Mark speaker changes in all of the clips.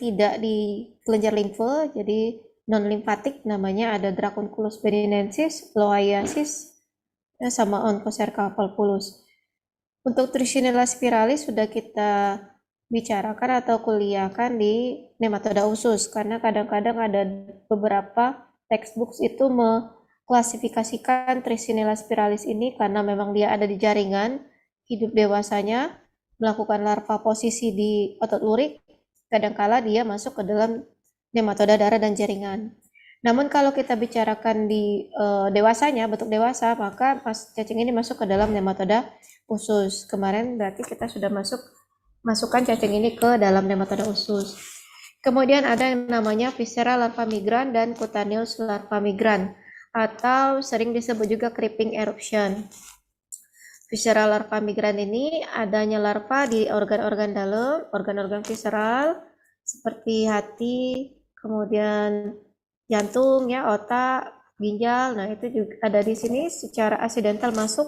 Speaker 1: tidak di kelenjar limfe, jadi non limfatik, namanya ada Dracunculus bedinensis, Loaiasis, sama Onchocerca volvulus. Untuk Trichinella spiralis sudah kita bicarakan atau kuliahkan di nematoda usus, karena kadang-kadang ada beberapa textbooks itu mengklasifikasikan Trichinella spiralis ini karena memang dia ada di jaringan hidup dewasanya, melakukan larva posisi di otot lurik, kadangkala dia masuk ke dalam nematoda darah dan jaringan. Namun kalau kita bicarakan di dewasanya, bentuk dewasa, maka cacing ini masuk ke dalam nematoda usus. Kemarin berarti kita sudah masukkan cacing ini ke dalam nematoda usus. Kemudian ada yang namanya visceral larva migran dan cutaneous larva migran, atau sering disebut juga creeping eruption. Visceral larva migran ini adanya larva di organ-organ dalam, organ-organ visceral seperti hati, kemudian jantung, ya, otak, ginjal. Nah, itu juga ada di sini secara aksidental masuk.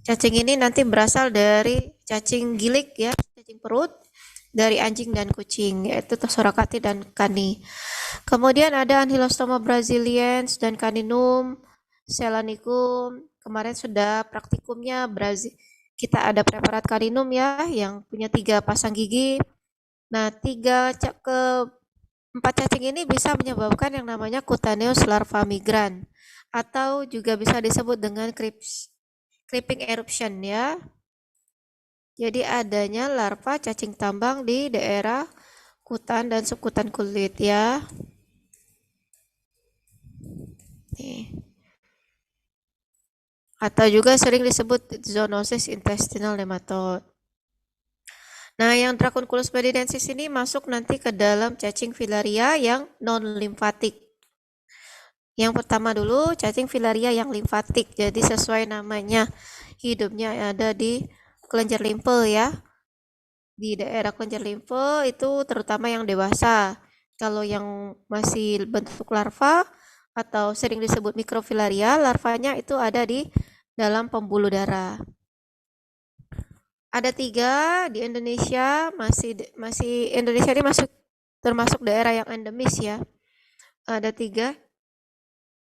Speaker 1: Cacing ini nanti berasal dari cacing gilik, ya, cacing perut dari anjing dan kucing, yaitu Tosoracati dan Cani. Kemudian ada Anhilostoma brasiliensis dan Caninum selanicum. Kemarin sudah praktikumnya kita ada preparat Caninum, ya, yang punya 3 pasang gigi. Nah, 4 cacing ini bisa menyebabkan yang namanya cutaneous larva migran, atau juga bisa disebut dengan creeping eruption, ya. Jadi adanya larva cacing tambang di daerah kutan dan subkutan kulit, ya. Nih. Atau juga sering disebut zoonosis intestinal nematode. Nah, yang Dracunculus bedinensis ini masuk nanti ke dalam cacing filaria yang non-limfatik. Yang pertama dulu, cacing filaria yang limfatik. Jadi sesuai namanya, hidupnya ada di kelenjar limfe, ya. Di daerah kelenjar limfe itu terutama yang dewasa. Kalau yang masih bentuk larva atau sering disebut mikrofilaria, larvanya itu ada di dalam pembuluh darah. Ada 3 di Indonesia, masih Indonesia ini termasuk daerah yang endemis, ya. Ada 3,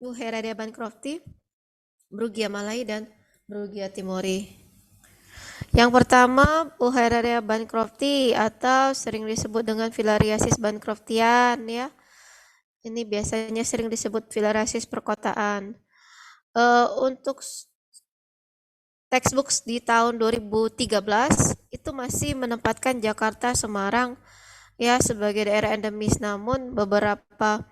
Speaker 1: Wuchereria bancrofti, Brugia malai, dan Brugia timori. Yang pertama, Wuchereria bancrofti atau sering disebut dengan filariasis bancroftian, ya. Ini biasanya sering disebut filariasis perkotaan. Untuk textbooks di tahun 2013 itu masih menempatkan Jakarta, Semarang, ya, sebagai daerah endemis. Namun beberapa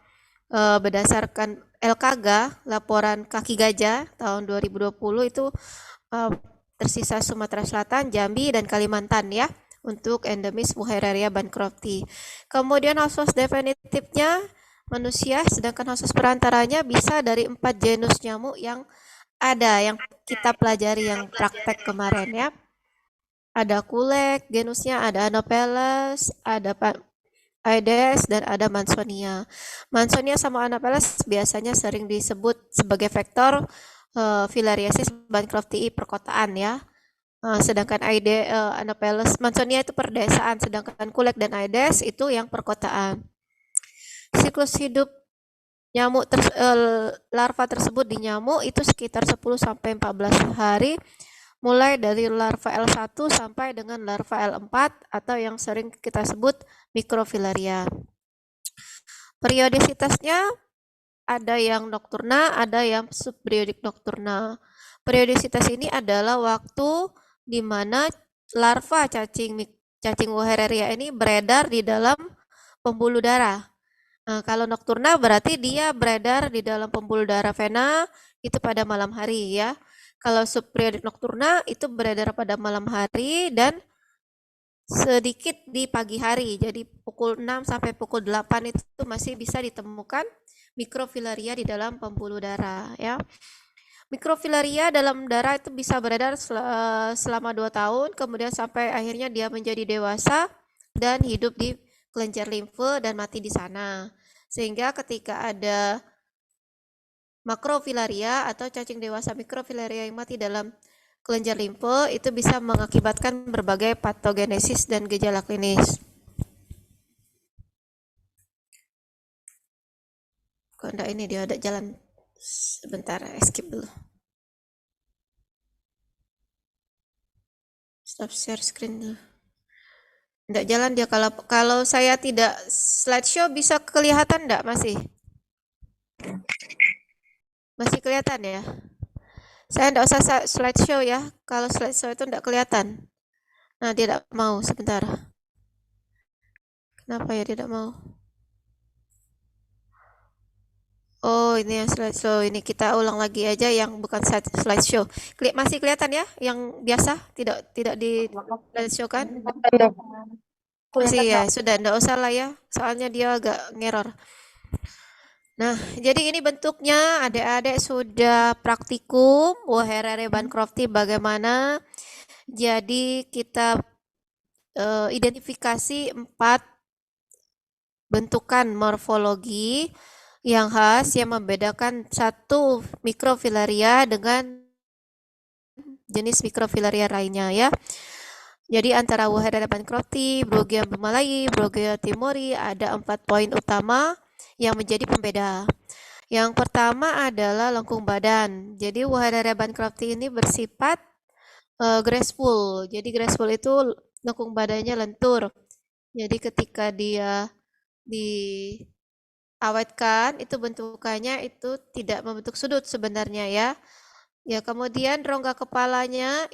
Speaker 1: berdasarkan LKG, laporan kaki gajah tahun 2020 itu tersisa Sumatera Selatan, Jambi, dan Kalimantan, ya, untuk endemis Wuchereria bancrofti. Kemudian host definitifnya manusia, sedangkan host perantaranya bisa dari 4 genus nyamuk yang ada, yang kita pelajari yang praktek kemarin, ya. Ada kulek genusnya, ada Anopheles, ada Aedes, dan ada Mansonia. Mansonia sama Anopheles biasanya sering disebut sebagai vektor filariasis bancroftii perkotaan, ya. Sedangkan Anopheles, Mansonia itu perdesaan, sedangkan kulek dan Aedes itu yang perkotaan. Siklus hidup larva tersebut di nyamuk itu sekitar 10-14 hari, mulai dari larva L1 sampai dengan larva L4 atau yang sering kita sebut mikrofilaria. Periodisitasnya ada yang nokturna, ada yang subperiodik nokturna. Periodisitas ini adalah waktu di mana larva cacing Wuchereria ini beredar di dalam pembuluh darah. Kalau nokturna berarti dia beredar di dalam pembuluh darah vena itu pada malam hari, ya. Kalau subperiodik nokturna itu beredar pada malam hari dan sedikit di pagi hari. Jadi pukul 6 sampai pukul 8 itu masih bisa ditemukan mikrofilaria di dalam pembuluh darah, ya. Mikrofilaria dalam darah itu bisa beredar selama 2 tahun, kemudian sampai akhirnya dia menjadi dewasa dan hidup di kelenjar limfe dan mati di sana. Sehingga ketika ada makrofilaria atau cacing dewasa mikrofilaria yang mati dalam kelenjar limfe itu bisa mengakibatkan berbagai patogenesis dan gejala klinis. Kok enggak, ini dia ada jalan. Sebentar, skip dulu. Stop share screen dulu. Enggak jalan dia. Kalau saya tidak slideshow bisa kelihatan enggak masih? Masih kelihatan ya? Saya enggak usah slideshow ya. Kalau slideshow itu enggak kelihatan. Nah, dia tidak mau. Sebentar. Kenapa ya dia tidak mau? Oh, ini yang slideshow. Ini kita ulang lagi aja yang bukan slideshow. Masih kelihatan ya? Yang biasa? Tidak di slideshow kan? Masih ya, sudah enggak usah lah ya. Soalnya dia agak ngeror. Nah, jadi ini bentuknya adik-adik sudah praktikum Woherere Bancrofti bagaimana. Jadi kita identifikasi 4 bentukan morfologi yang khas yang membedakan satu mikrofilaria dengan jenis mikrofilaria lainnya ya. Jadi antara Woherere Bancrofti, Bruguier Malayi, Bruguier timori ada 4 poin utama yang menjadi pembeda. Yang pertama adalah lengkung badan. Jadi Woherere Bancrofti ini bersifat graceful. Jadi graceful itu lengkung badannya lentur. Jadi ketika dia diawetkan itu bentukannya itu tidak membentuk sudut sebenarnya ya. Ya, kemudian rongga kepalanya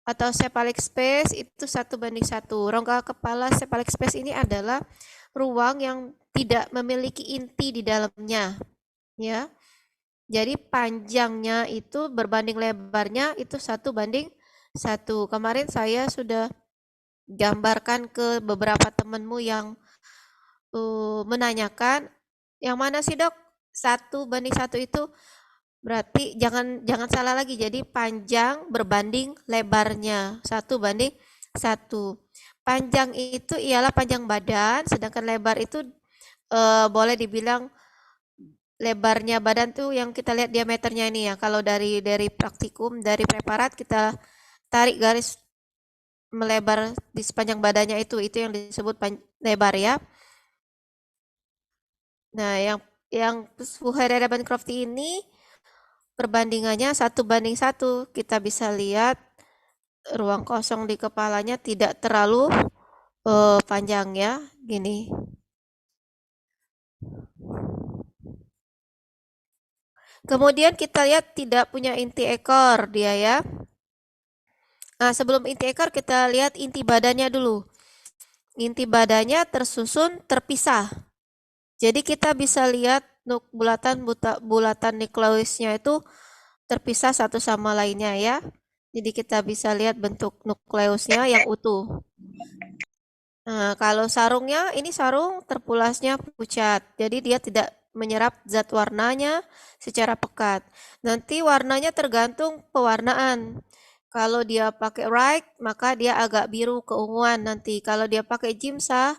Speaker 1: atau cephalic space itu 1:1. Rongga kepala cephalic space ini adalah ruang yang tidak memiliki inti di dalamnya, ya. Jadi panjangnya itu berbanding lebarnya itu 1:1. Kemarin saya sudah gambarkan ke beberapa temanmu yang menanyakan, yang mana sih dok? 1:1 itu berarti jangan salah lagi. Jadi panjang berbanding lebarnya 1:1. Panjang itu ialah panjang badan, sedangkan lebar itu boleh dibilang lebarnya badan tuh yang kita lihat diameternya ini ya. Kalau dari praktikum, dari preparat kita tarik garis melebar di sepanjang badannya itu yang disebut lebar ya. Nah, yang Woherere Bancrofti ini perbandingannya 1:1. Kita bisa lihat ruang kosong di kepalanya tidak terlalu panjang ya, gini. Kemudian kita lihat tidak punya inti ekor dia ya. Nah, sebelum inti ekor kita lihat inti badannya dulu. Inti badannya tersusun terpisah. Jadi kita bisa lihat bulatan nukleusnya itu terpisah satu sama lainnya ya. Jadi kita bisa lihat bentuk nukleusnya yang utuh. Nah, kalau sarungnya, ini sarung terpulasnya pucat. Jadi dia tidak menyerap zat warnanya secara pekat. Nanti warnanya tergantung pewarnaan. Kalau dia pakai rag, maka dia agak biru keunguan nanti. Kalau dia pakai jimsah,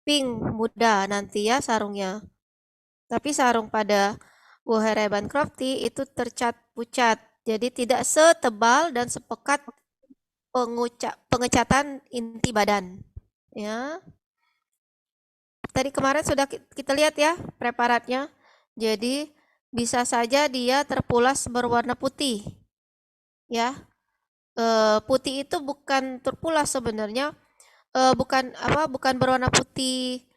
Speaker 1: pink muda nanti ya sarungnya. Tapi sarung pada Woherere Bancrofti itu tercat pucat. Jadi tidak setebal dan sepekat pengecatan inti badan. Ya. Tadi kemarin sudah kita lihat ya preparatnya. Jadi bisa saja dia terpulas berwarna putih. Ya. Putih itu bukan terpulas sebenarnya. Bukan berwarna putih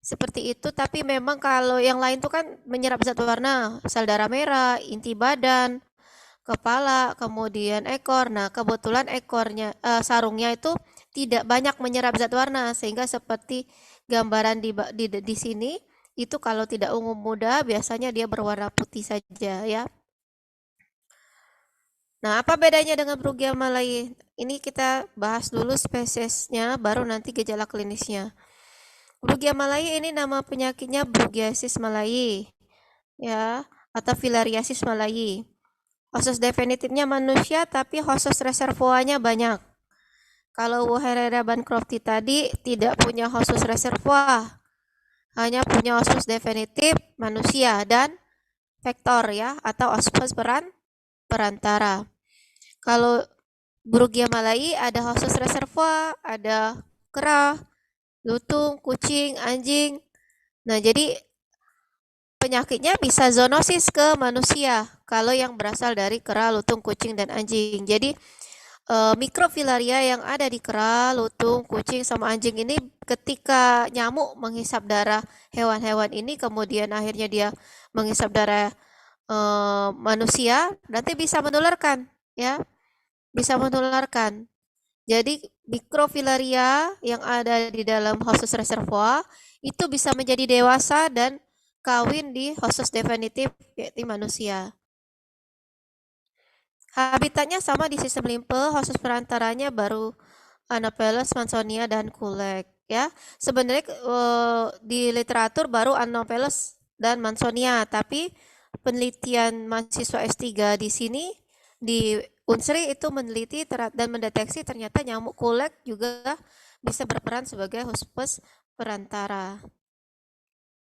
Speaker 1: seperti itu, tapi memang kalau yang lain tuh kan menyerap zat warna, sel darah merah, inti badan, kepala, kemudian ekor. Nah, kebetulan sarungnya itu tidak banyak menyerap zat warna sehingga seperti gambaran di sini itu kalau tidak ungu muda biasanya dia berwarna putih saja ya. Nah, apa bedanya dengan Bruguier Malayi? Ini kita bahas dulu spesiesnya baru nanti gejala klinisnya. Bruguier Malayi ini nama penyakitnya Brugiasis malayi ya, atau filariasis malayi. Host definitifnya manusia tapi host reservoirnya banyak. Kalau Woherere Bancrofti tadi tidak punya host reservoir, hanya punya host definitif manusia dan vektor ya, atau host perantara. Kalau Brugia malai ada khusus reservoir, ada kera, lutung, kucing, anjing. Nah, jadi penyakitnya bisa zoonosis ke manusia kalau yang berasal dari kera, lutung, kucing, dan anjing. Jadi mikrofilaria yang ada di kera, lutung, kucing, sama anjing ini ketika nyamuk menghisap darah hewan-hewan ini, kemudian akhirnya dia menghisap darah manusia, nanti bisa menularkan, ya, bisa menularkan. Jadi mikrofilaria yang ada di dalam host reservoir itu bisa menjadi dewasa dan kawin di host definitif yaitu manusia. Habitatnya sama di sistem limpe, host perantaranya baru Anopheles, Mansonia, dan Kulek. Ya, sebenarnya di literatur baru Anopheles dan Mansonia, tapi penelitian mahasiswa S3 di sini di Unsri itu meneliti dan mendeteksi ternyata nyamuk Kulek juga bisa berperan sebagai hospes perantara.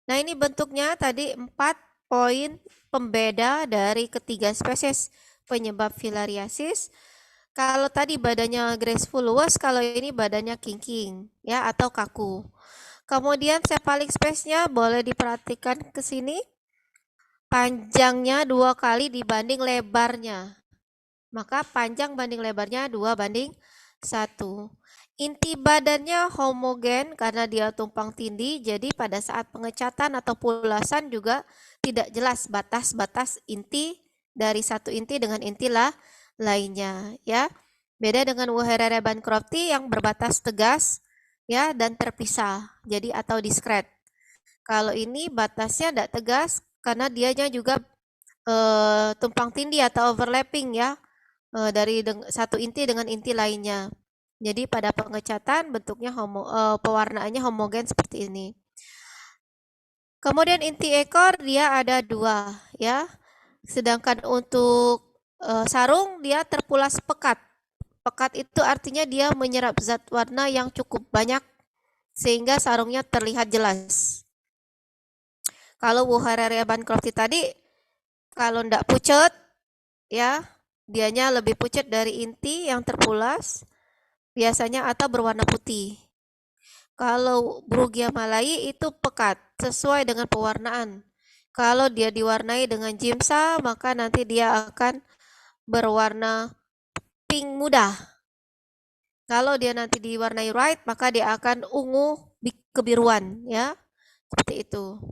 Speaker 1: Nah, ini bentuknya tadi 4 poin pembeda dari ketiga spesies penyebab filariasis. Kalau tadi badannya graceful luas, kalau ini badannya kingking ya atau kaku. Kemudian cephalic space-nya boleh diperhatikan ke sini. Panjangnya 2 kali dibanding lebarnya. Maka panjang banding lebarnya 2:1. Inti badannya homogen karena dia tumpang tindih, jadi pada saat pengecatan atau pulasan juga tidak jelas batas-batas inti dari satu inti dengan inti lainnya, ya. Beda dengan Wuerere bancrofti yang berbatas tegas, ya, dan terpisah, jadi atau diskret. Kalau ini batasnya tidak tegas karena dianya juga tumpang tindih atau overlapping, ya, dari satu inti dengan inti lainnya. Jadi pada pengecatan bentuknya pewarnaannya homogen seperti ini. Kemudian inti ekor dia ada 2, ya. Sedangkan untuk sarung dia terpulas pekat. Pekat itu artinya dia menyerap zat warna yang cukup banyak sehingga sarungnya terlihat jelas. Kalau Wuerere bancrofti tadi kalau ndak pucat, ya, dianya lebih pucat dari inti yang terpulas biasanya atau berwarna putih. Kalau Brugia malai itu pekat sesuai dengan pewarnaan. Kalau dia diwarnai dengan jimsa, maka nanti dia akan berwarna pink muda. Kalau dia nanti diwarnai white, maka dia akan ungu kebiruan, ya. Seperti itu.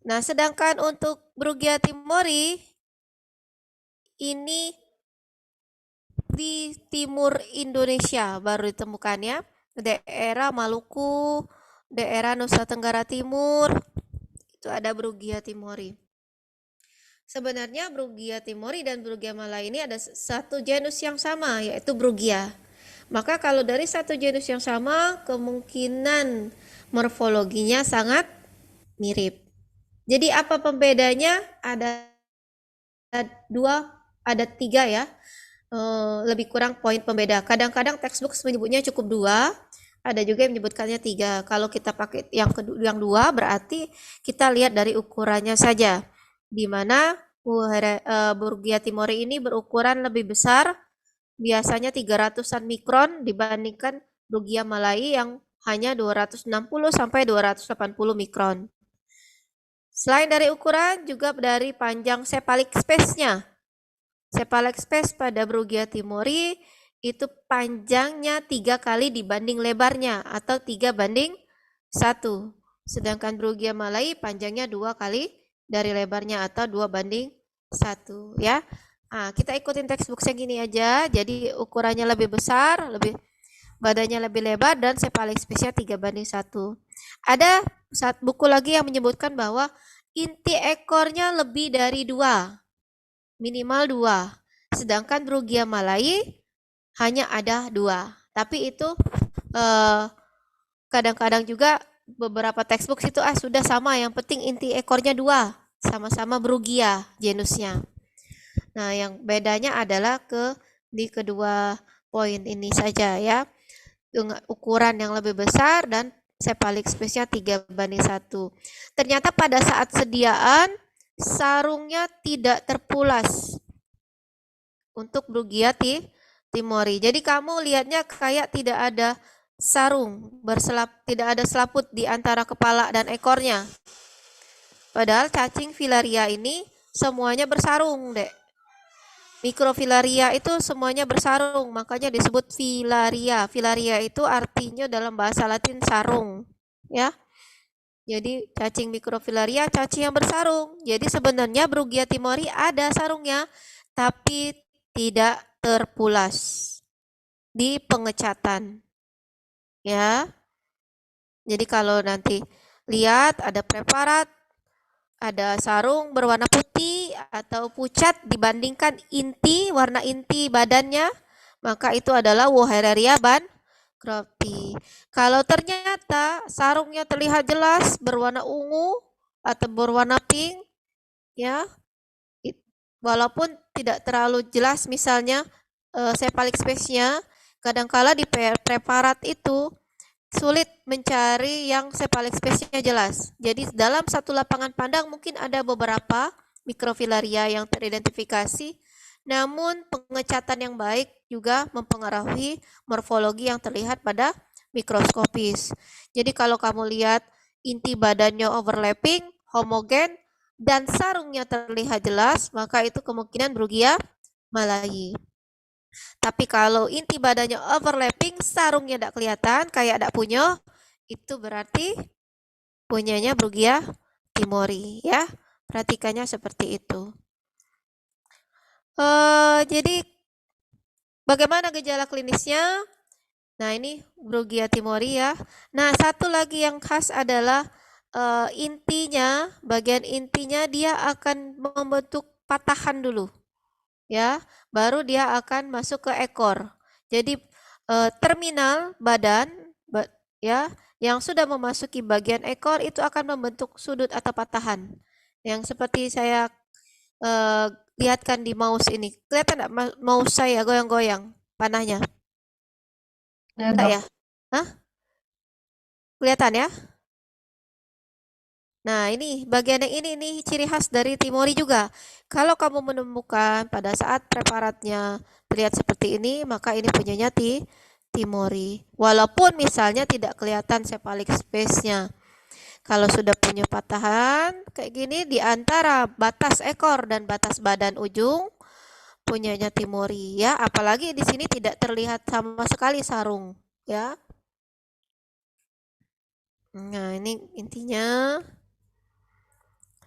Speaker 1: Nah, sedangkan untuk Brugia timori ini di timur Indonesia baru ditemukannya, daerah Maluku, daerah Nusa Tenggara Timur, itu ada Brugia timori. Sebenarnya Brugia timori dan Brugia malai ini ada satu genus yang sama, yaitu Brugia. Maka kalau dari satu genus yang sama, kemungkinan morfologinya sangat mirip. Jadi apa pembedanya? Ada 3 ya. Lebih kurang poin pembeda. Kadang-kadang textbook menyebutnya cukup 2, ada juga yang menyebutkannya 3. Kalau kita pakai yang 2 berarti kita lihat dari ukurannya saja, di mana Brugia timori ini berukuran lebih besar, biasanya 300-an mikron dibandingkan Brugia malai yang hanya 260 sampai 280 mikron. Selain dari ukuran, juga dari panjang cephalic space-nya. Cephalic space pada Brugia timori itu panjangnya 3 kali dibanding lebarnya atau 3:1. Sedangkan Brugia malai panjangnya 2 kali dari lebarnya atau 2:1, ya. Nah, kita ikutin textbook yang gini aja. Jadi ukurannya lebih besar, badannya lebih lebar, dan cephalic space-nya 3:1. Ada buku lagi yang menyebutkan bahwa inti ekornya lebih dari 2. Minimal 2. Sedangkan Brugia malai hanya ada 2. Tapi itu kadang-kadang juga beberapa textbook itu sudah sama, yang penting inti ekornya 2. Sama-sama Brugia genusnya. Nah, yang bedanya adalah di kedua poin ini saja, ya. Dengan ukuran yang lebih besar dan cephalic space-nya 3:1. Ternyata pada saat sediaan sarungnya tidak terpulas untuk Brugia timori. Jadi kamu lihatnya kayak tidak ada sarung tidak ada selaput di antara kepala dan ekornya. Padahal cacing filaria ini semuanya bersarung, Dek. Mikrofilaria itu semuanya bersarung, makanya disebut filaria. Filaria itu artinya dalam bahasa Latin sarung, ya. Jadi cacing mikrofilaria cacing yang bersarung. Jadi sebenarnya Brugia timori ada sarungnya, tapi tidak terpulas di pengecatan. Ya. Jadi kalau nanti lihat ada preparat, ada sarung berwarna putih atau pucat dibandingkan warna inti badannya, maka itu adalah Wuchereria bancrofti. Kalau ternyata sarungnya terlihat jelas berwarna ungu atau berwarna pink, ya, walaupun tidak terlalu jelas misalnya cephalic space-nya, kadangkala di preparat itu sulit mencari yang cephalic space-nya jelas. Jadi dalam satu lapangan pandang mungkin ada beberapa mikrofilaria yang teridentifikasi, namun pengecatan yang baik juga mempengaruhi morfologi yang terlihat pada mikroskopis. Jadi kalau kamu lihat inti badannya overlapping, homogen, dan sarungnya terlihat jelas, maka itu kemungkinan Brugia malayi. Tapi kalau inti badannya overlapping, sarungnya tidak kelihatan, kayak tidak punya, itu berarti punyanya Brugia timori, ya. Perhatikannya seperti itu. Jadi bagaimana gejala klinisnya? Nah, ini Brugia timori ya. Nah, satu lagi yang khas adalah bagian intinya dia akan membentuk patahan dulu. Ya, baru dia akan masuk ke ekor. Jadi terminal badan ya yang sudah memasuki bagian ekor itu akan membentuk sudut atau patahan. Yang seperti saya lihatkan di mouse ini. Kelihatan enggak mouse saya goyang-goyang panahnya? Enggak ya? Hah? Kelihatan ya? Nah, ini bagian yang ini ciri khas dari timori juga. Kalau kamu menemukan pada saat preparatnya terlihat seperti ini, maka ini punyanya timori. Walaupun misalnya tidak kelihatan cephalic space-nya. Kalau sudah punya patahan kayak gini di antara batas ekor dan batas badan ujung, punyanya timori ya. Apalagi di sini tidak terlihat sama sekali sarung, ya. Nah, ini intinya.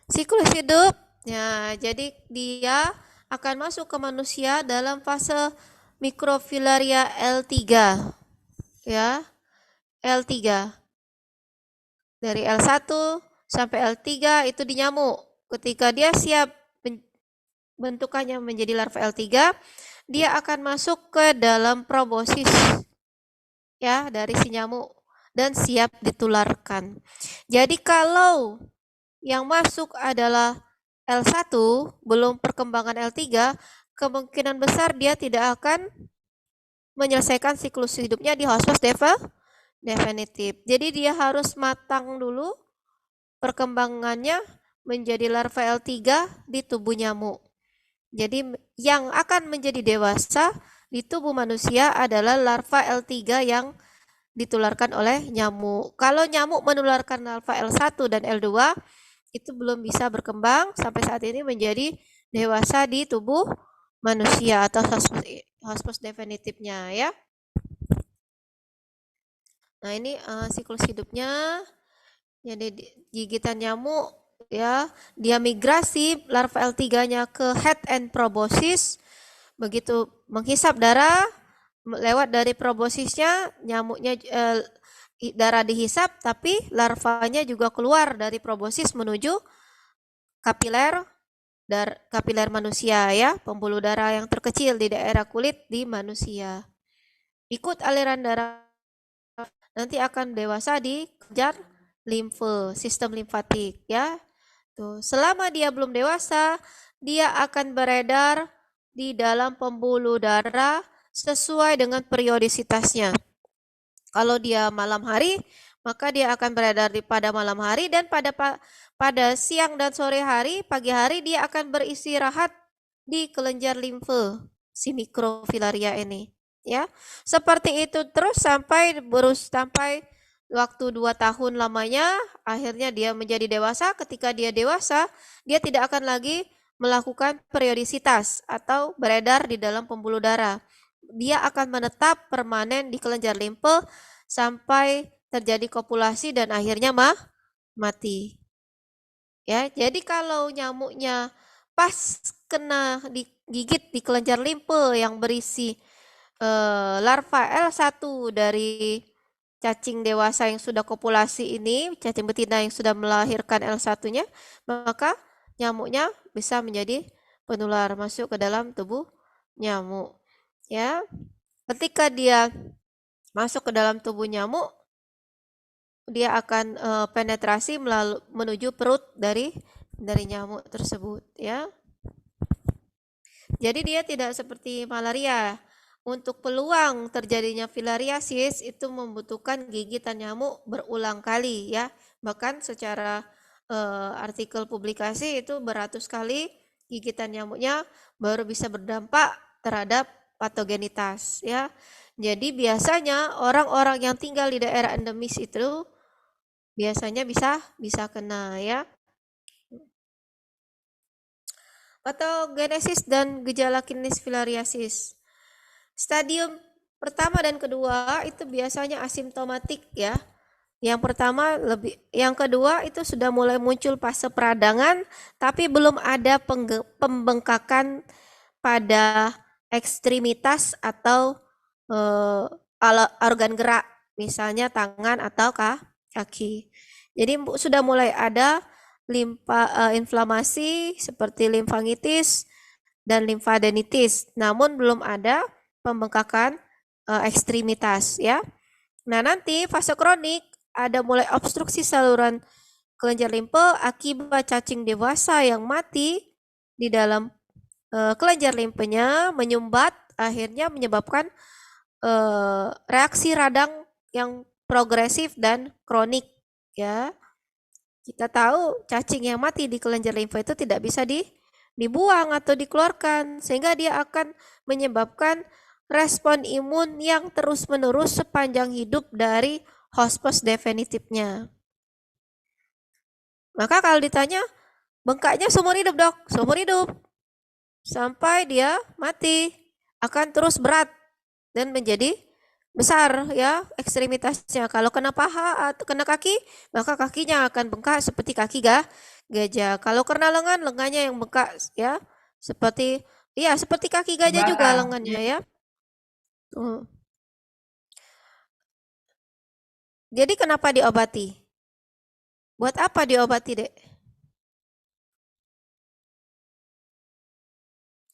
Speaker 1: Siklus hidup, ya, jadi dia akan masuk ke manusia dalam fase mikrofilaria L3, ya, L3. Dari L1 sampai L3 itu di nyamuk. Ketika dia siap bentukannya menjadi larva L3, dia akan masuk ke dalam proboscis, ya, dari si nyamuk dan siap ditularkan. Jadi kalau yang masuk adalah L1, belum perkembangan L3, kemungkinan besar dia tidak akan menyelesaikan siklus hidupnya di hospos definitif. Jadi dia harus matang dulu perkembangannya menjadi larva L3 di tubuh nyamuk. Jadi yang akan menjadi dewasa di tubuh manusia adalah larva L3 yang ditularkan oleh nyamuk. Kalau nyamuk menularkan larva L1 dan L2, itu belum bisa berkembang sampai saat ini menjadi dewasa di tubuh manusia atau hospos definitifnya, ya. Nah, ini siklus hidupnya. Jadi gigitan nyamuk, ya, dia migrasi larva L3-nya ke head and proboscis. Begitu menghisap darah lewat dari proboscisnya, nyamuknya darah dihisap, tapi larvanya juga keluar dari proboscis menuju kapiler manusia, ya, pembuluh darah yang terkecil di daerah kulit di manusia. Ikut aliran darah nanti akan dewasa di kelenjar limfe, sistem limfatik, ya. Tuh, selama dia belum dewasa, dia akan beredar di dalam pembuluh darah sesuai dengan periodisitasnya. Kalau dia malam hari, maka dia akan beredar pada malam hari, dan pada siang dan sore hari, pagi hari dia akan beristirahat di kelenjar limfe. si mikrofilaria ini, ya. Seperti itu terus sampai waktu 2 tahun lamanya, akhirnya dia menjadi dewasa. Ketika dia dewasa, dia tidak akan lagi melakukan periodisitas atau beredar di dalam pembuluh darah. Dia akan menetap permanen di kelenjar limfe sampai terjadi kopulasi dan akhirnya mati. Ya, jadi kalau nyamuknya pas kena digigit di kelenjar limfe yang berisi larva L1 dari cacing dewasa yang sudah kopulasi ini, cacing betina yang sudah melahirkan L1-nya, maka nyamuknya bisa menjadi penular masuk ke dalam tubuh nyamuk. Ya, ketika dia masuk ke dalam tubuh nyamuk, dia akan penetrasi menuju perut dari nyamuk tersebut, ya. Jadi dia tidak seperti malaria. Untuk peluang terjadinya filariasis itu membutuhkan gigitan nyamuk berulang kali, ya. Bahkan secara artikel publikasi itu beratus kali gigitan nyamuknya baru bisa berdampak terhadap patogenitas, ya. Jadi biasanya orang-orang yang tinggal di daerah endemis itu biasanya bisa kena, ya. Patogenesis dan gejala klinis filariasis. Stadium pertama dan kedua itu biasanya asimptomatik, ya. Yang kedua itu sudah mulai muncul fase peradangan, tapi belum ada pembengkakan pada ekstremitas atau organ gerak, misalnya tangan atau kaki. Jadi sudah mulai ada inflamasi seperti limfangitis dan limfadenitis, namun belum ada pembengkakan ekstremitas, ya. Nah, nanti fase kronik ada mulai obstruksi saluran kelenjar limfe akibat cacing dewasa yang mati di dalam kelenjar limfenya menyumbat, akhirnya menyebabkan reaksi radang yang progresif dan kronik, ya. Kita tahu cacing yang mati di kelenjar limfe itu tidak bisa dibuang atau dikeluarkan, sehingga dia akan menyebabkan respon imun yang terus-menerus sepanjang hidup dari hospes definitifnya. Maka kalau ditanya, bengkaknya seumur hidup, Dok? Seumur hidup. Sampai dia mati. Akan terus berat dan menjadi besar, ya, ekstremitasnya. Kalau kena paha atau kena kaki, maka kakinya akan bengkak seperti kaki gajah. Kalau kena lengan, lengannya yang bengkak, ya. Seperti kaki gajah juga lengannya, ya. Jadi kenapa diobati? Buat apa diobati, Dek?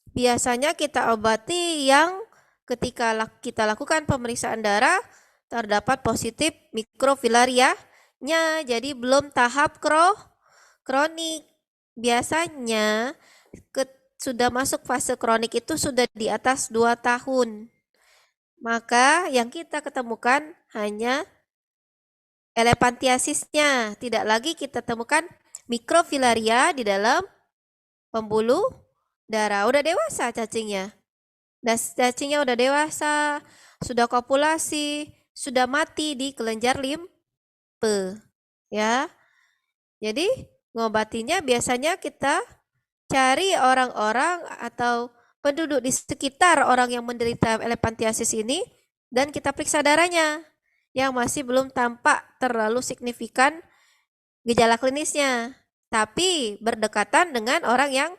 Speaker 1: Biasanya kita obati yang ketika kita lakukan pemeriksaan darah terdapat positif mikrofilarianya, jadi belum tahap kronik. Biasanya sudah masuk fase kronik itu sudah di atas 2 tahun. Maka yang kita ketemukan hanya elephantiasisnya, tidak lagi kita temukan mikrofilaria di dalam pembuluh darah. Udah dewasa cacingnya. Cacingnya udah dewasa, sudah kopulasi, sudah mati di kelenjar limfe, ya. Jadi ngobatinya biasanya kita cari orang-orang atau penduduk di sekitar orang yang menderita elephantiasis ini dan kita periksa darahnya yang masih belum tampak terlalu signifikan gejala klinisnya, tapi berdekatan dengan orang yang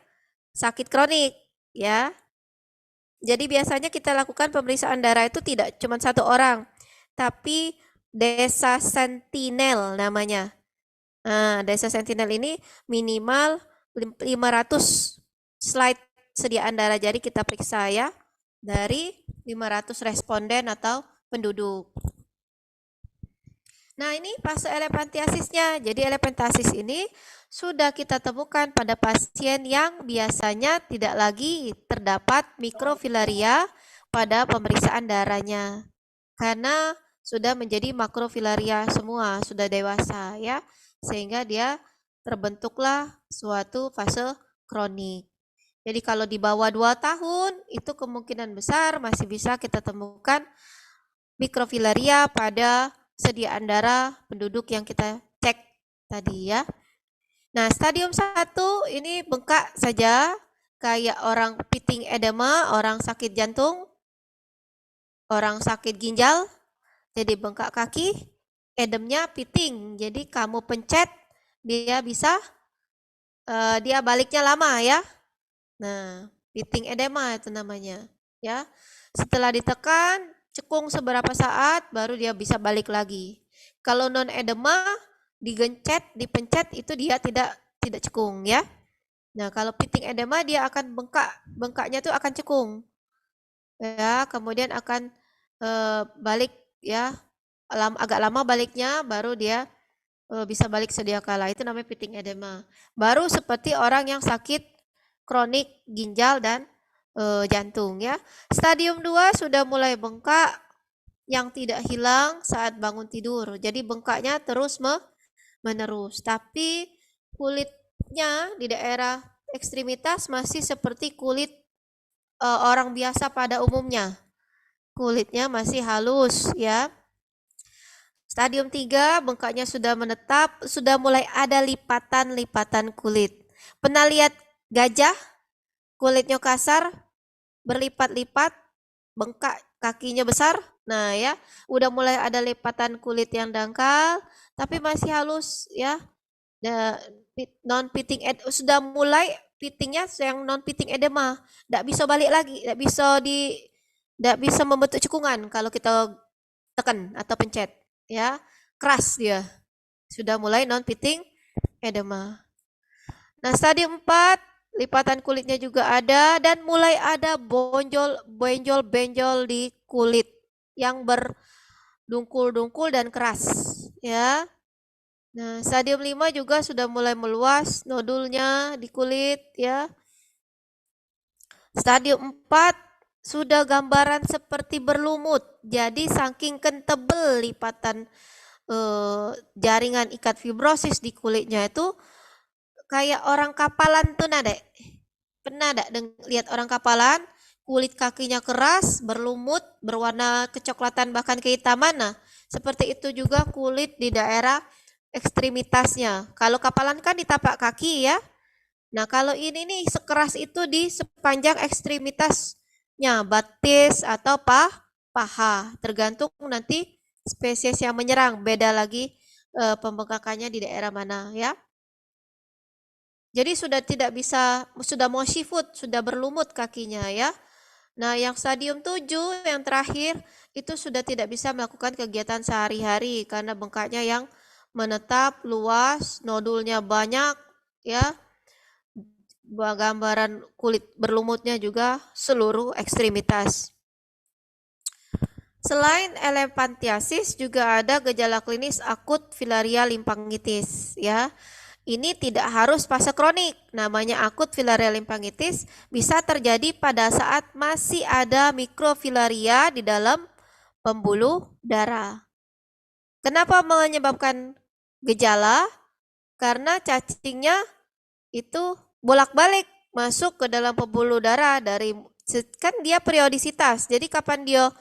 Speaker 1: sakit kronik, ya. Jadi biasanya kita lakukan pemeriksaan darah itu tidak cuma satu orang, tapi desa sentinel namanya. Nah, desa sentinel ini minimal 500 slide sediaan darah. Jadi kita periksa, ya, dari 500 responden atau penduduk. Nah, ini fase elephantiasisnya. Jadi elephantiasis ini sudah kita temukan pada pasien yang biasanya tidak lagi terdapat mikrofilaria pada pemeriksaan darahnya. Karena sudah menjadi makrofilaria semua, sudah dewasa, ya. Sehingga dia terbentuklah suatu fase kronik. Jadi kalau di bawah 2 tahun, itu kemungkinan besar masih bisa kita temukan mikrofilaria pada sediaan darah penduduk yang kita cek tadi ya. Nah, stadium 1 ini bengkak saja, kayak orang pitting edema, orang sakit jantung, orang sakit ginjal, jadi bengkak kaki, edemnya pitting. Jadi kamu pencet, dia bisa, dia baliknya lama ya. Nah, pitting edema itu namanya ya. Setelah ditekan, cekung seberapa saat, baru dia bisa balik lagi. Kalau non edema, digencet, dipencet, itu dia tidak cekung ya. Nah, kalau pitting edema dia akan bengkaknya tuh akan cekung. Ya, kemudian akan balik ya, agak lama baliknya, baru dia bisa balik sedia kala. Itu namanya pitting edema. Baru seperti orang yang sakit kronik ginjal dan jantung ya. Stadium 2 sudah mulai bengkak yang tidak hilang saat bangun tidur. Jadi bengkaknya terus menerus. Tapi kulitnya di daerah ekstremitas masih seperti kulit orang biasa pada umumnya. Kulitnya masih halus ya. Stadium 3 bengkaknya sudah menetap, sudah mulai ada lipatan-lipatan kulit. Pernah lihat gajah kulitnya kasar, berlipat-lipat, bengkak kakinya besar? Nah ya, udah mulai ada lipatan kulit yang dangkal, tapi masih halus ya. Non pitting sudah mulai pittingnya yang non pitting edema, tidak bisa balik lagi, tidak bisa membentuk cekungan kalau kita tekan atau pencet ya, keras dia, sudah mulai non pitting edema. Nah, stadium 4 lipatan kulitnya juga ada dan mulai ada benjol di kulit yang berdungkul-dungkul dan keras ya. Nah, stadium 5 juga sudah mulai meluas nodulnya di kulit ya. Stadium 4 sudah gambaran seperti berlumut. Jadi saking tebel lipatan jaringan ikat fibrosis di kulitnya itu kayak orang kapalan tuh Dek. Pernah lihat orang kapalan? Kulit kakinya keras, berlumut, berwarna kecoklatan bahkan kehitaman. Nah, seperti itu juga kulit di daerah ekstremitasnya. Kalau kapalan kan di tapak kaki ya. Nah, kalau ini nih sekeras itu di sepanjang ekstremitasnya, batis atau paha, tergantung nanti spesies yang menyerang, beda lagi pembengkakannya di daerah mana ya. Jadi sudah tidak bisa, sudah mau foot, sudah berlumut kakinya ya. Nah, yang stadium 7 yang terakhir itu sudah tidak bisa melakukan kegiatan sehari-hari karena bengkaknya yang menetap, luas, nodulnya banyak ya. Gambaran kulit berlumutnya juga seluruh ekstremitas. Selain elephantiasis juga ada gejala klinis akut filaria limfangitis ya. Ini tidak harus fase kronik. Namanya akut filaria limfangitis bisa terjadi pada saat masih ada mikrofilaria di dalam pembuluh darah. Kenapa menyebabkan gejala? Karena cacingnya itu bolak-balik masuk ke dalam pembuluh darah kan dia periodisitas. Jadi kapan dia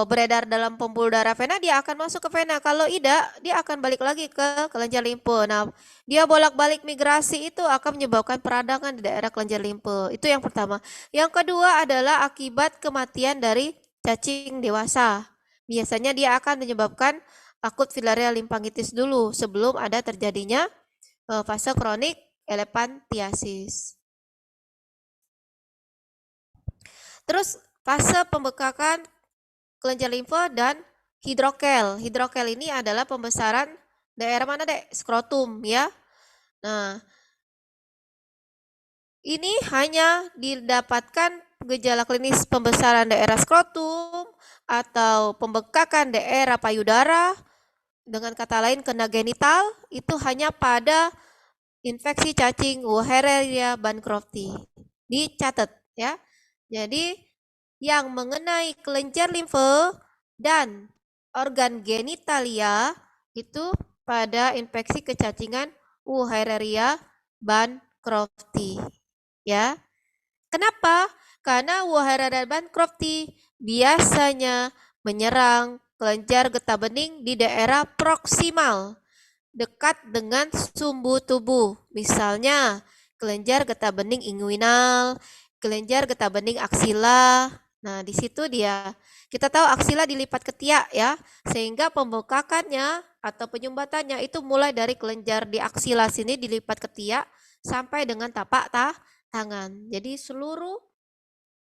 Speaker 1: beredar dalam pembuluh darah vena, dia akan masuk ke vena. Kalau tidak, dia akan balik lagi ke kelenjar limfe. Nah, dia bolak-balik migrasi itu akan menyebabkan peradangan di daerah kelenjar limfe. Itu yang pertama. Yang kedua adalah akibat kematian dari cacing dewasa. Biasanya dia akan menyebabkan akut filaria limfangitis dulu sebelum ada terjadinya fase kronik elephantiasis. Terus fase pembekakan kelenjar limfa dan hidrokel. Hidrokel ini adalah pembesaran daerah mana Dek? Skrotum ya. Nah, ini hanya didapatkan gejala klinis pembesaran daerah skrotum atau pembekakan daerah payudara, dengan kata lain kena genital, itu hanya pada infeksi cacing Wuerheriria bancrofti. Dicatat ya. Jadi yang mengenai kelenjar limfe dan organ genitalia itu pada infeksi kecacingan Wuerheriria bancrofti ya. Kenapa? Karena Waharada Bancrofti biasanya menyerang kelenjar getah bening di daerah proksimal, dekat dengan sumbu tubuh. Misalnya, kelenjar getah bening inguinal, kelenjar getah bening aksila. Nah, di situ dia. Kita tahu aksila dilipat ketiak ya, sehingga pembengkakannya atau penyumbatannya itu mulai dari kelenjar di aksila sini dilipat ketiak sampai dengan tapak tangan. Jadi seluruh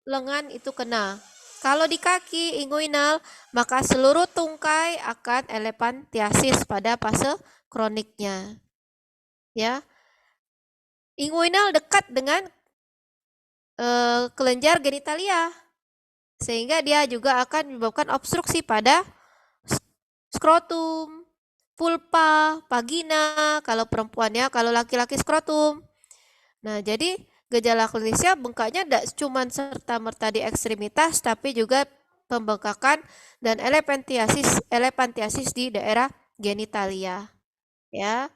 Speaker 1: lengan itu kena. Kalau di kaki inguinal, maka seluruh tungkai akan elephantiasis pada fase kroniknya. Ya, inguinal dekat dengan kelenjar genitalia, sehingga dia juga akan menyebabkan obstruksi pada skrotum, pulpa, vagina, kalau perempuannya, kalau laki-laki skrotum. Nah, jadi gejala klinisnya bengkaknya tidak cuma serta-merta di ekstremitas, tapi juga pembengkakan dan elephantiasis di daerah genitalia. Ya,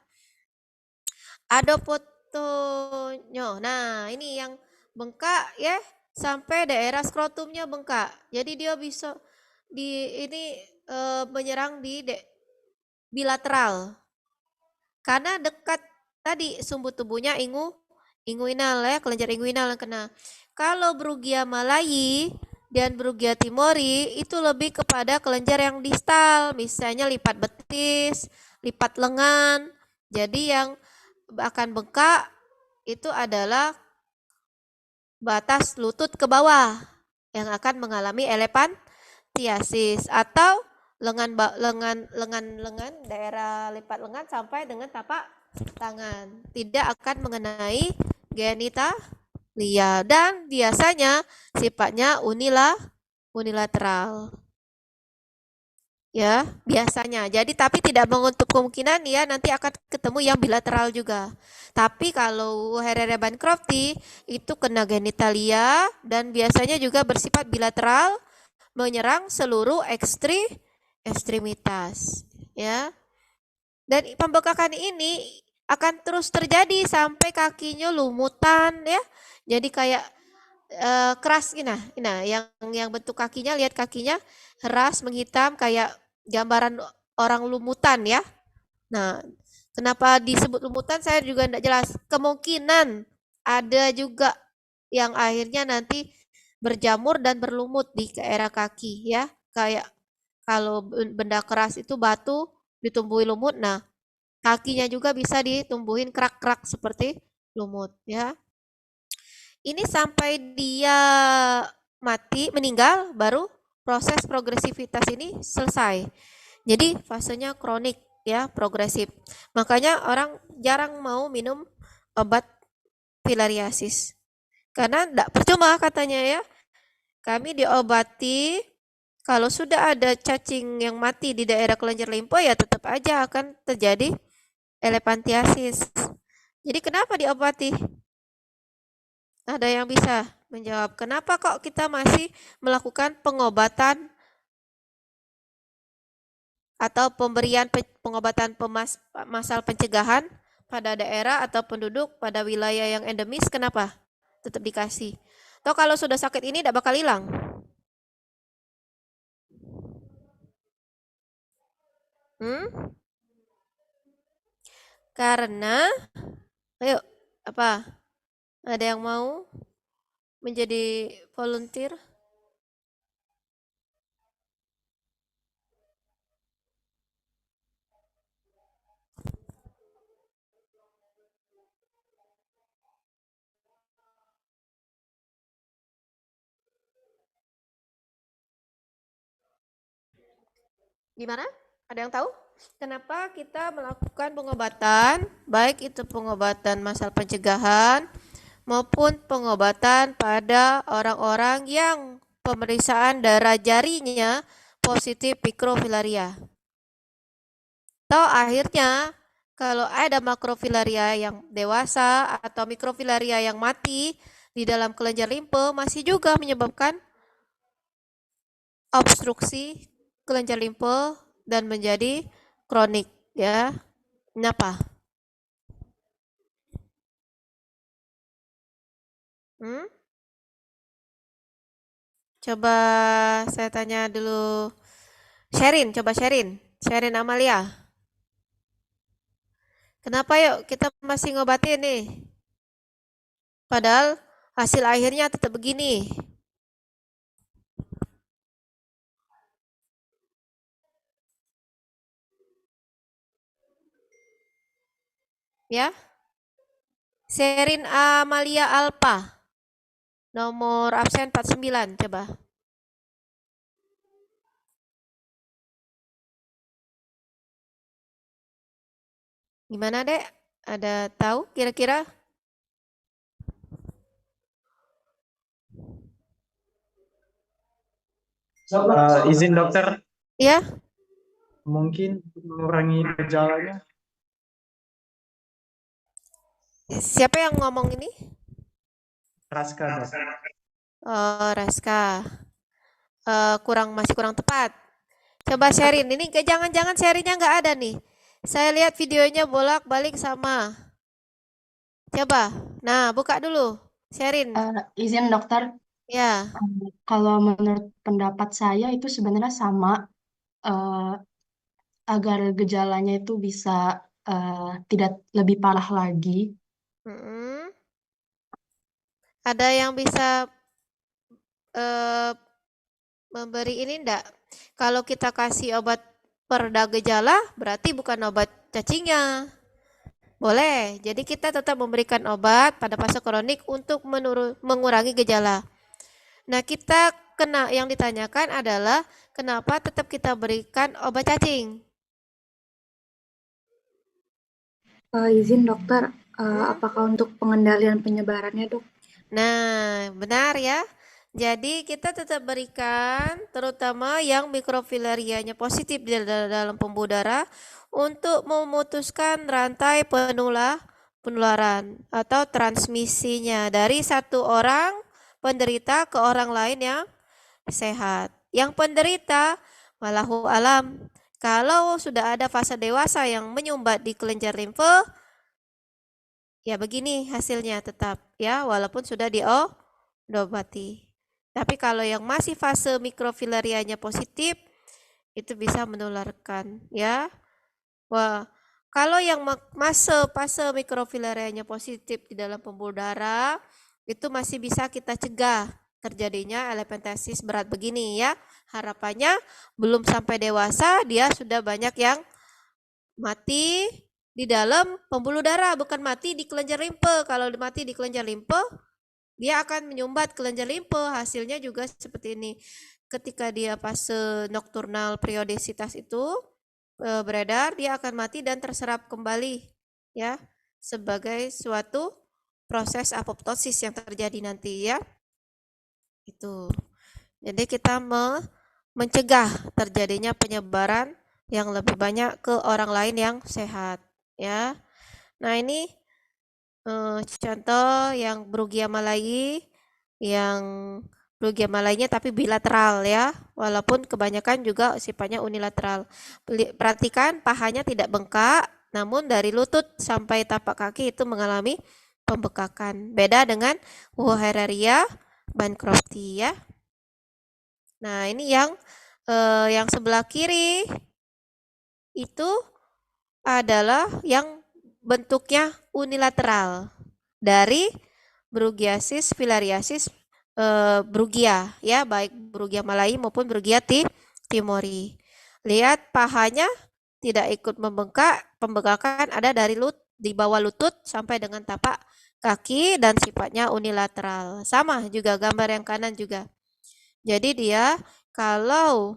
Speaker 1: ada fotonya. Nah, ini yang bengkak ya, sampai daerah skrotumnya bengkak. Jadi dia bisa menyerang di bilateral. Karena dekat tadi sumbu tubuhnya inguinal ya, kelenjar inguinal yang kena. Kalau Brugia malayi dan Brugia timori itu lebih kepada kelenjar yang distal, misalnya lipat betis, lipat lengan. Jadi yang akan bengkak itu adalah batas lutut ke bawah yang akan mengalami elephantiasis, atau lengan daerah lipat lengan sampai dengan tapak tangan, tidak akan mengenai genitalia dan biasanya sifatnya unilateral. Ya, biasanya. Jadi tapi tidak menutup kemungkinan ya nanti akan ketemu yang bilateral juga. Tapi kalau Herrera Bancrofti itu kena genitalia dan biasanya juga bersifat bilateral, menyerang seluruh ekstremitas, ya. Dan pembekakan ini akan terus terjadi sampai kakinya lumutan ya. Jadi kayak keras ini, nah yang bentuk kakinya, lihat kakinya keras menghitam kayak gambaran orang lumutan ya. Nah, kenapa disebut lumutan saya juga tidak jelas. Kemungkinan ada juga yang akhirnya nanti berjamur dan berlumut di daerah kaki ya. Kayak kalau benda keras itu batu ditumbuhi lumut, nah kakinya juga bisa ditumbuhin kerak-kerak seperti lumut ya. Ini sampai dia mati, meninggal, baru proses progresivitas ini selesai. Jadi fasenya kronik ya, progresif. Makanya orang jarang mau minum obat filariasis. Karena tidak percuma katanya ya. Kami diobati, kalau sudah ada cacing yang mati di daerah kelenjar limpa ya tetap aja akan terjadi elephantiasis. Jadi kenapa diobati? Ada yang bisa menjawab, kenapa kok kita masih melakukan pengobatan atau pemberian pengobatan masal pencegahan pada daerah atau penduduk pada wilayah yang endemis, kenapa tetap dikasih? Atau kalau sudah sakit ini tidak bakal hilang? Karena, ayo, apa? Ada yang mau menjadi volunteer? Gimana? Ada yang tahu? Kenapa kita melakukan pengobatan, baik itu pengobatan masal pencegahan maupun pengobatan pada orang-orang yang pemeriksaan darah jarinya positif mikrofilaria. Atau akhirnya kalau ada makrofilaria yang dewasa atau mikrofilaria yang mati di dalam kelenjar limpa masih juga menyebabkan obstruksi kelenjar limpa dan menjadi kronik ya. Kenapa? Hmm? Coba saya tanya dulu. Sherin, coba Sherin. Sherin Amalia. Kenapa yuk kita masih ngobatin nih? Padahal hasil akhirnya tetap begini. Ya, Sherin Amalia Alpa. Nomor absen 49, coba. Gimana, Dek? Ada tahu kira-kira?
Speaker 2: Izin dokter,
Speaker 1: Ya,
Speaker 2: mungkin untuk mengurangi gejalanya.
Speaker 1: siapa yang ngomong ini?
Speaker 2: Raska dok.
Speaker 1: Oh, Raska. Masih kurang tepat. Coba sharing. Ini jangan-jangan sharingnya nggak ada nih. Saya lihat videonya bolak-balik sama. Coba. Nah, buka dulu. Sharing.
Speaker 3: Izin dokter,
Speaker 1: Ya.
Speaker 3: kalau menurut pendapat saya itu sebenarnya sama, eh, agar gejalanya itu bisa tidak lebih parah lagi.
Speaker 1: Mm-mm. Ada yang bisa eh, memberi ini enggak? Kalau kita kasih obat pereda gejala, berarti bukan obat cacingnya. Boleh. Jadi kita tetap memberikan obat pada fase kronik untuk mengurangi gejala. Nah, kita yang ditanyakan adalah kenapa tetap kita berikan obat cacing?
Speaker 4: Izin dokter,
Speaker 1: Hmm?
Speaker 4: apakah untuk pengendalian penyebarannya dok?
Speaker 1: Nah, benar ya. Jadi kita tetap berikan terutama yang mikrofilarianya positif di dalam pembuluh darah untuk memutuskan rantai penularan atau transmisinya dari satu orang penderita ke orang lain yang sehat. Yang penderita walahu alam. Kalau sudah ada fase dewasa yang menyumbat di kelenjar limfe, ya begini hasilnya tetap ya, walaupun sudah diobati. Tapi kalau yang masih fase mikrofilarianya positif, itu bisa menularkan ya. Wah, kalau yang fase mikrofilarianya positif di dalam pembuluh darah, itu masih bisa kita cegah terjadinya elephantiasis berat begini ya. Harapannya belum sampai dewasa dia sudah banyak yang mati di dalam pembuluh darah, bukan mati di kelenjar limfe. Kalau mati di kelenjar limfe, dia akan menyumbat kelenjar limfe. Hasilnya juga seperti ini. Ketika dia fase nokturnal periodisitas itu beredar, dia akan mati dan terserap kembali ya sebagai suatu proses apoptosis yang terjadi nanti ya. Itu. Jadi kita mencegah terjadinya penyebaran yang lebih banyak ke orang lain yang sehat ya. Nah, ini contoh yang Brugia malayi, yang Brugia malaynya tapi bilateral ya, walaupun kebanyakan juga sifatnya unilateral. Perhatikan pahanya tidak bengkak, namun dari lutut sampai tapak kaki itu mengalami pembekakan. Beda dengan Wuchereria bancrofti ya. Nah, ini yang sebelah kiri itu adalah yang bentuknya unilateral dari Brugiasis filariasis Brugia ya, baik Brugia malayi maupun Brugia timori. Lihat pahanya tidak ikut membengkak, pembengkakan ada dari di bawah lutut sampai dengan tapak kaki dan sifatnya unilateral. Sama juga gambar yang kanan juga. Jadi dia kalau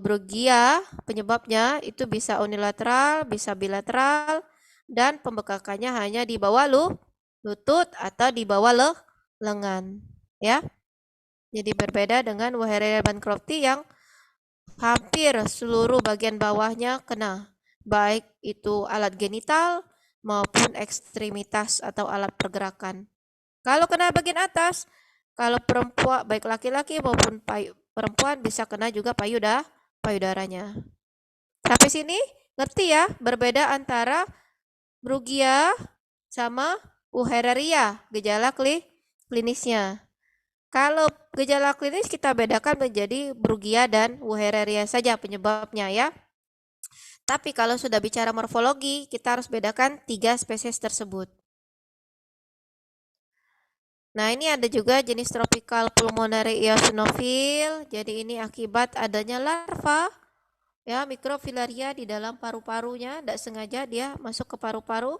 Speaker 1: Brugia penyebabnya itu bisa unilateral, bisa bilateral, dan pembekakannya hanya di bawah lutut atau di bawah lengan, ya. Jadi berbeda dengan Wuchereria bancrofti yang hampir seluruh bagian bawahnya kena, baik itu alat genital maupun ekstremitas atau alat pergerakan. Kalau kena bagian atas, kalau perempuan baik laki-laki maupun perempuan bisa kena juga payudaranya. Sampai sini ngerti ya berbeda antara Brugia sama Wuchereria gejala klinisnya. Kalau gejala klinis kita bedakan menjadi Bruggia dan Wuchereria saja penyebabnya ya. Tapi kalau sudah bicara morfologi, kita harus bedakan 3 spesies tersebut. Nah, ini ada juga jenis tropical pulmonary eosinophil. Jadi ini akibat adanya larva ya mikrofilaria di dalam paru-parunya, tidak sengaja dia masuk ke paru-paru.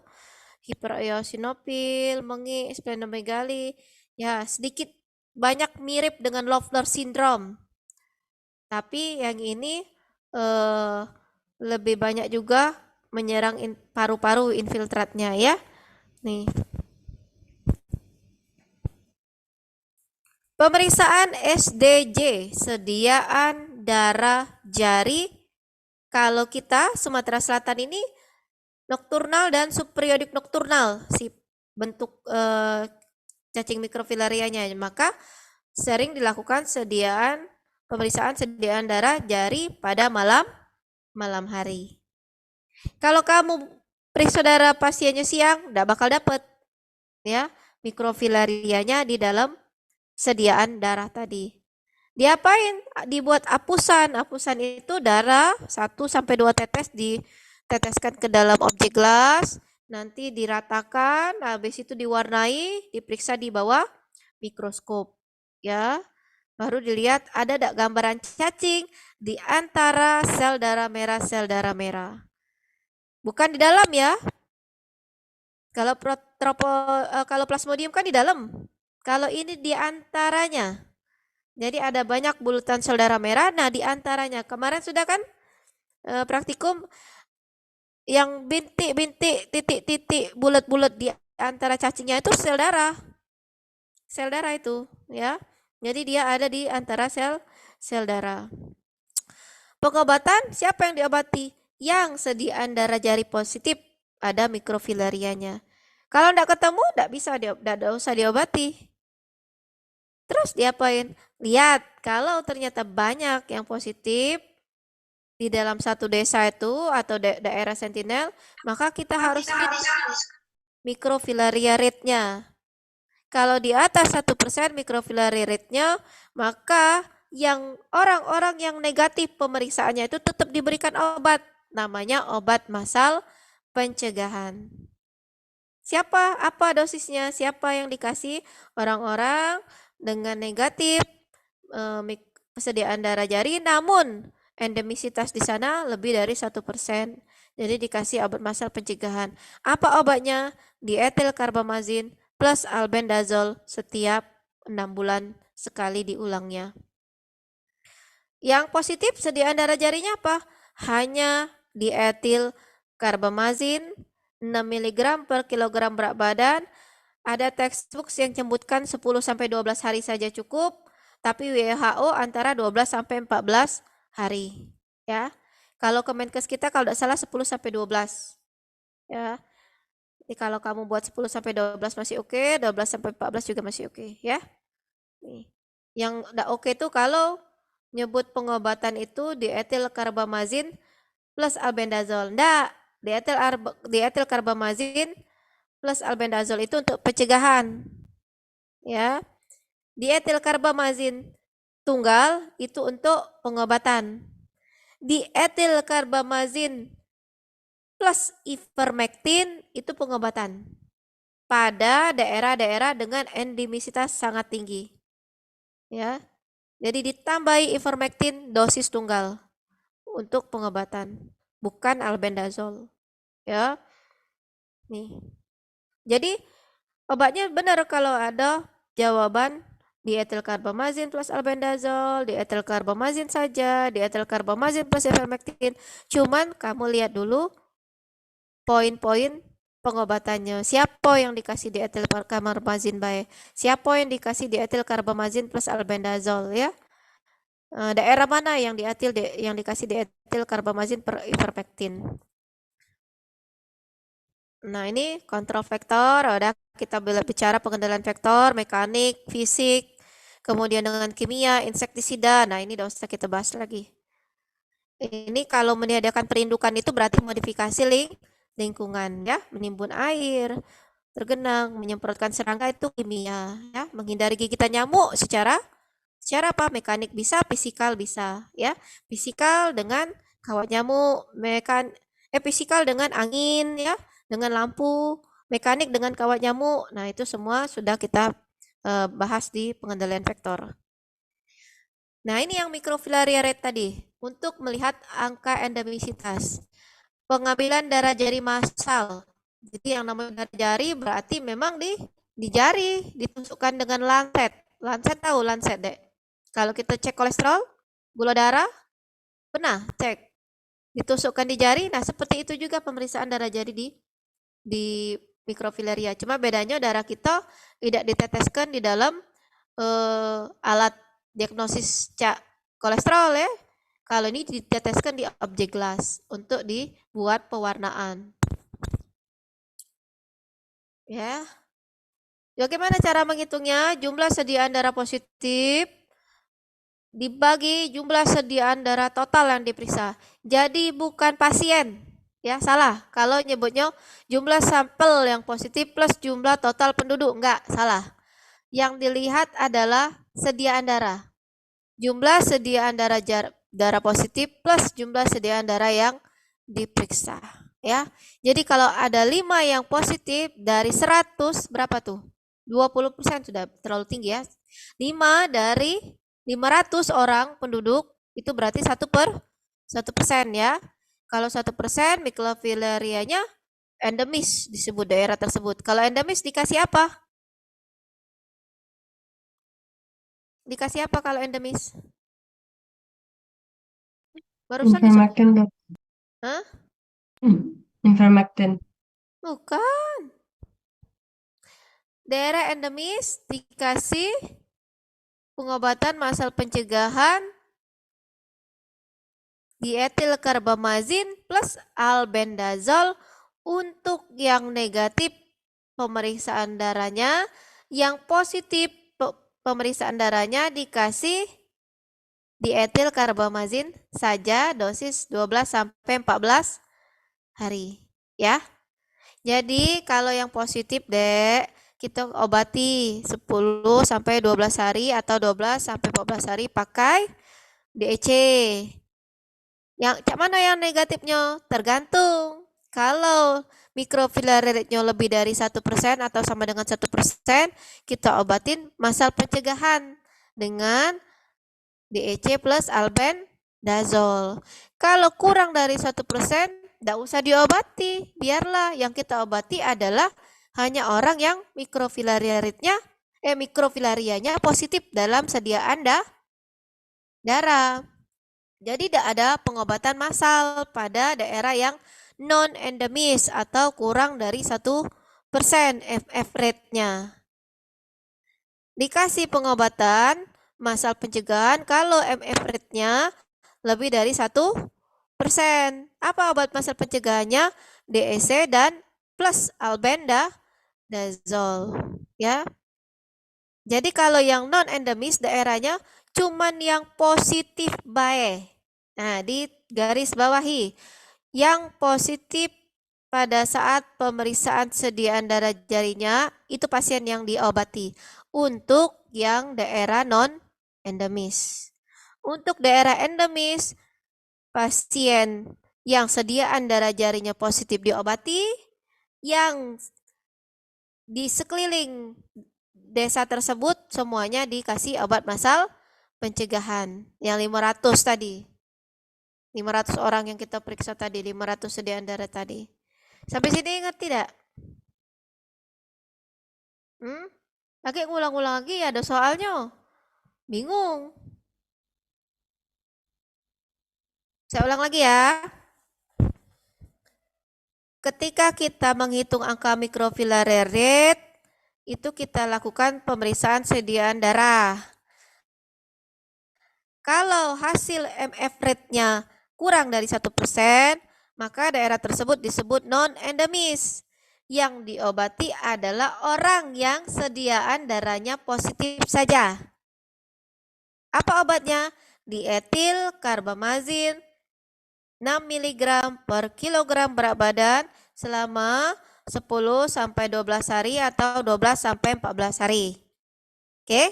Speaker 1: Hipereosinofil, mengi, splenomegaly, ya sedikit banyak mirip dengan Loeffler syndrome. Tapi yang ini lebih banyak juga menyerang paru-paru infiltratnya ya. Nih. Pemeriksaan SDJ, sediaan darah jari. Kalau kita Sumatera Selatan ini nokturnal dan subperiodik nokturnal si bentuk cacing mikrofilarianya, maka sering dilakukan pemeriksaan sediaan darah jari pada malam hari. Kalau kamu periksa darah pasiennya siang, tidak bakal dapat ya mikrofilarianya di dalam sediaan darah tadi. Diapain? Dibuat apusan. Apusan itu darah 1-2 tetes diteteskan ke dalam objek gelas, nanti diratakan, habis itu diwarnai, diperiksa di bawah mikroskop. Ya. Baru dilihat ada enggak gambaran cacing di antara sel darah merah. Bukan di dalam ya. Kalau kalau plasmodium kan di dalam. Kalau ini di antaranya. Jadi ada banyak bulutan sel darah merah. Nah, di antaranya kemarin sudah kan praktikum yang bintik-bintik, titik-titik, bulat-bulat di antara cacingnya itu sel darah. Sel darah itu, ya. Jadi dia ada di antara sel darah. Pengobatan, siapa yang diobati? Yang sediaan darah jari positif, ada mikrofilarianya. Kalau tidak ketemu, tidak usah diobati. Terus diapain? Lihat, kalau ternyata banyak yang positif di dalam satu desa itu atau daerah sentinel, maka kita harus mikrofilaria rate-nya. Kalau di atas 1% mikrofilaria rate-nya, maka yang orang-orang yang negatif pemeriksaannya itu tetap diberikan obat. Namanya obat massal pencegahan. Apa dosisnya? Siapa yang dikasih? Orang-orang dengan negatif persediaan darah jari, namun endemisitas di sana lebih dari 1%. Jadi dikasih obat massal pencegahan. Apa obatnya? Dietilkarbamazin plus albendazol setiap 6 bulan sekali diulangnya. Yang positif sediaan darah jarinya apa? Hanya dietilkarbamazin 6 mg per kilogram berat badan. Ada textbook yang menyebutkan 10-12 hari saja cukup, tapi WHO antara 12-14 hari. Ya. Kalau Kemenkes kita kalau tidak salah 10-12. Ya. Jadi kalau kamu buat 10-12 masih oke, 12-14 juga masih oke, ya. Nih. Yang tidak oke itu kalau nyebut pengobatan itu dietilkarbamazin plus albendazol. Enggak, dietilkarbamazin plus albendazol itu untuk pencegahan. Ya. Dietilkarbamazin tunggal itu untuk pengobatan. Dietilkarbamazin plus ivermectin itu pengobatan pada daerah-daerah dengan endemisitas sangat tinggi. Ya. Jadi ditambahi ivermectin dosis tunggal untuk pengobatan, bukan albendazol. Ya. Nih. Jadi obatnya benar kalau ada jawaban dietilkarbamazin plus albendazol, dietilkarbamazin saja, dietilkarbamazin plus ivermectin. Cuman kamu lihat dulu poin-poin pengobatannya. Siapa yang dikasih dietilkarbamazin baik? Siapa yang dikasih dietilkarbamazin plus albendazol ya? Daerah mana yang dikasih dietilkarbamazin per ivermectin? Nah, ini kontrol vektor, udah kita bicara pengendalian vektor, mekanik, fisik, kemudian dengan kimia, insektisida. Nah, ini udah usah kita bahas lagi. Ini kalau meniadakan perindukan itu berarti modifikasi lingkungan ya, menimbun air, tergenang, menyemprotkan serangga itu kimia, ya, menghindari gigitan nyamuk secara apa? Mekanik bisa, fisikal bisa, ya. Fisikal dengan kawat nyamuk, fisikal dengan angin, ya, dengan lampu, mekanik dengan kawat nyamuk. Nah, itu semua sudah kita bahas di pengendalian vektor. Nah, ini yang microfilaria rate tadi untuk melihat angka endemisitas. Pengambilan darah jari massal. Jadi yang namanya darah jari berarti memang di jari ditusukkan dengan lancet. Lancet tahu lancet, Dek? Kalau kita cek kolesterol, gula darah, pernah cek ditusukkan di jari. Nah, seperti itu juga pemeriksaan darah jari di microfilaria. Cuma bedanya darah kita tidak diteteskan di dalam alat diagnosis kolesterol, ya. Kalau ini diteteskan di objek gelas untuk dibuat pewarnaan. Ya. Bagaimana cara menghitungnya? Jumlah sediaan darah positif dibagi jumlah sediaan darah total yang diperiksa. Jadi bukan pasien, ya, salah. Kalau nyebutnya jumlah sampel yang positif plus jumlah total penduduk, enggak, salah. Yang dilihat adalah sediaan darah. Jumlah sediaan darah positif plus jumlah sediaan darah yang diperiksa, ya. Jadi kalau ada 5 yang positif dari 100 berapa tuh? 20% sudah terlalu tinggi, ya. 5 dari 500 orang penduduk itu berarti 1%, ya. Kalau 1% microfilarianya endemis disebut daerah tersebut. Kalau endemis dikasih apa? Dikasih apa kalau endemis? Barusan
Speaker 5: Ivermectin, Dok.
Speaker 1: Hah?
Speaker 5: Ivermectin.
Speaker 1: Bukan. Daerah endemis dikasih pengobatan masal pencegahan dietil karbamazin plus albendazol. Untuk yang negatif pemeriksaan darahnya, yang positif pemeriksaan darahnya dikasih dietil karbamazin saja dosis 12 sampai 14 hari, ya. Jadi kalau yang positif, Dek, kita obati 10 sampai 12 hari atau 12 sampai 14 hari pakai DEC. Yang mana yang negatifnya? Tergantung. Kalau microfilaria rate-nya lebih dari 1% atau sama dengan 1%, kita obatin masal pencegahan dengan DEC plus albendazol. Kalau kurang dari 1%, tidak usah diobati. Biarlah yang kita obati adalah hanya orang yang mikrofilarianya positif dalam sediaan darah. Jadi tidak ada pengobatan massal pada daerah yang non-endemis atau kurang dari 1% FF rate-nya. Dikasih pengobatan massal pencegahan kalau MF rate-nya lebih dari 1%. Apa obat massal pencegahannya? DEC dan plus albendazol, ya. Jadi kalau yang non-endemis daerahnya cuman yang positif bae. Nah, di garis bawahi. Yang positif pada saat pemeriksaan sediaan darah jarinya itu pasien yang diobati. Untuk yang daerah non-endemis. Untuk daerah endemis, pasien yang sediaan darah jarinya positif diobati, yang di sekeliling desa tersebut semuanya dikasih obat massal pencegahan yang 500 tadi. 500 orang yang kita periksa tadi, 500 sediaan darah tadi. Sampai sini ingat tidak? Lagi ngulang-ngulang lagi, ada soalnya. Bingung. Saya ulang lagi ya. Ketika kita menghitung angka microfilaria rate, itu kita lakukan pemeriksaan sediaan darah. Kalau hasil MF rate-nya kurang dari 1%, maka daerah tersebut disebut non-endemis. Yang diobati adalah orang yang sediaan darahnya positif saja. Apa obatnya? Dietil karbamazin 6 mg per kilogram berat badan selama 10 sampai 12 hari atau 12 sampai 14 hari. Oke?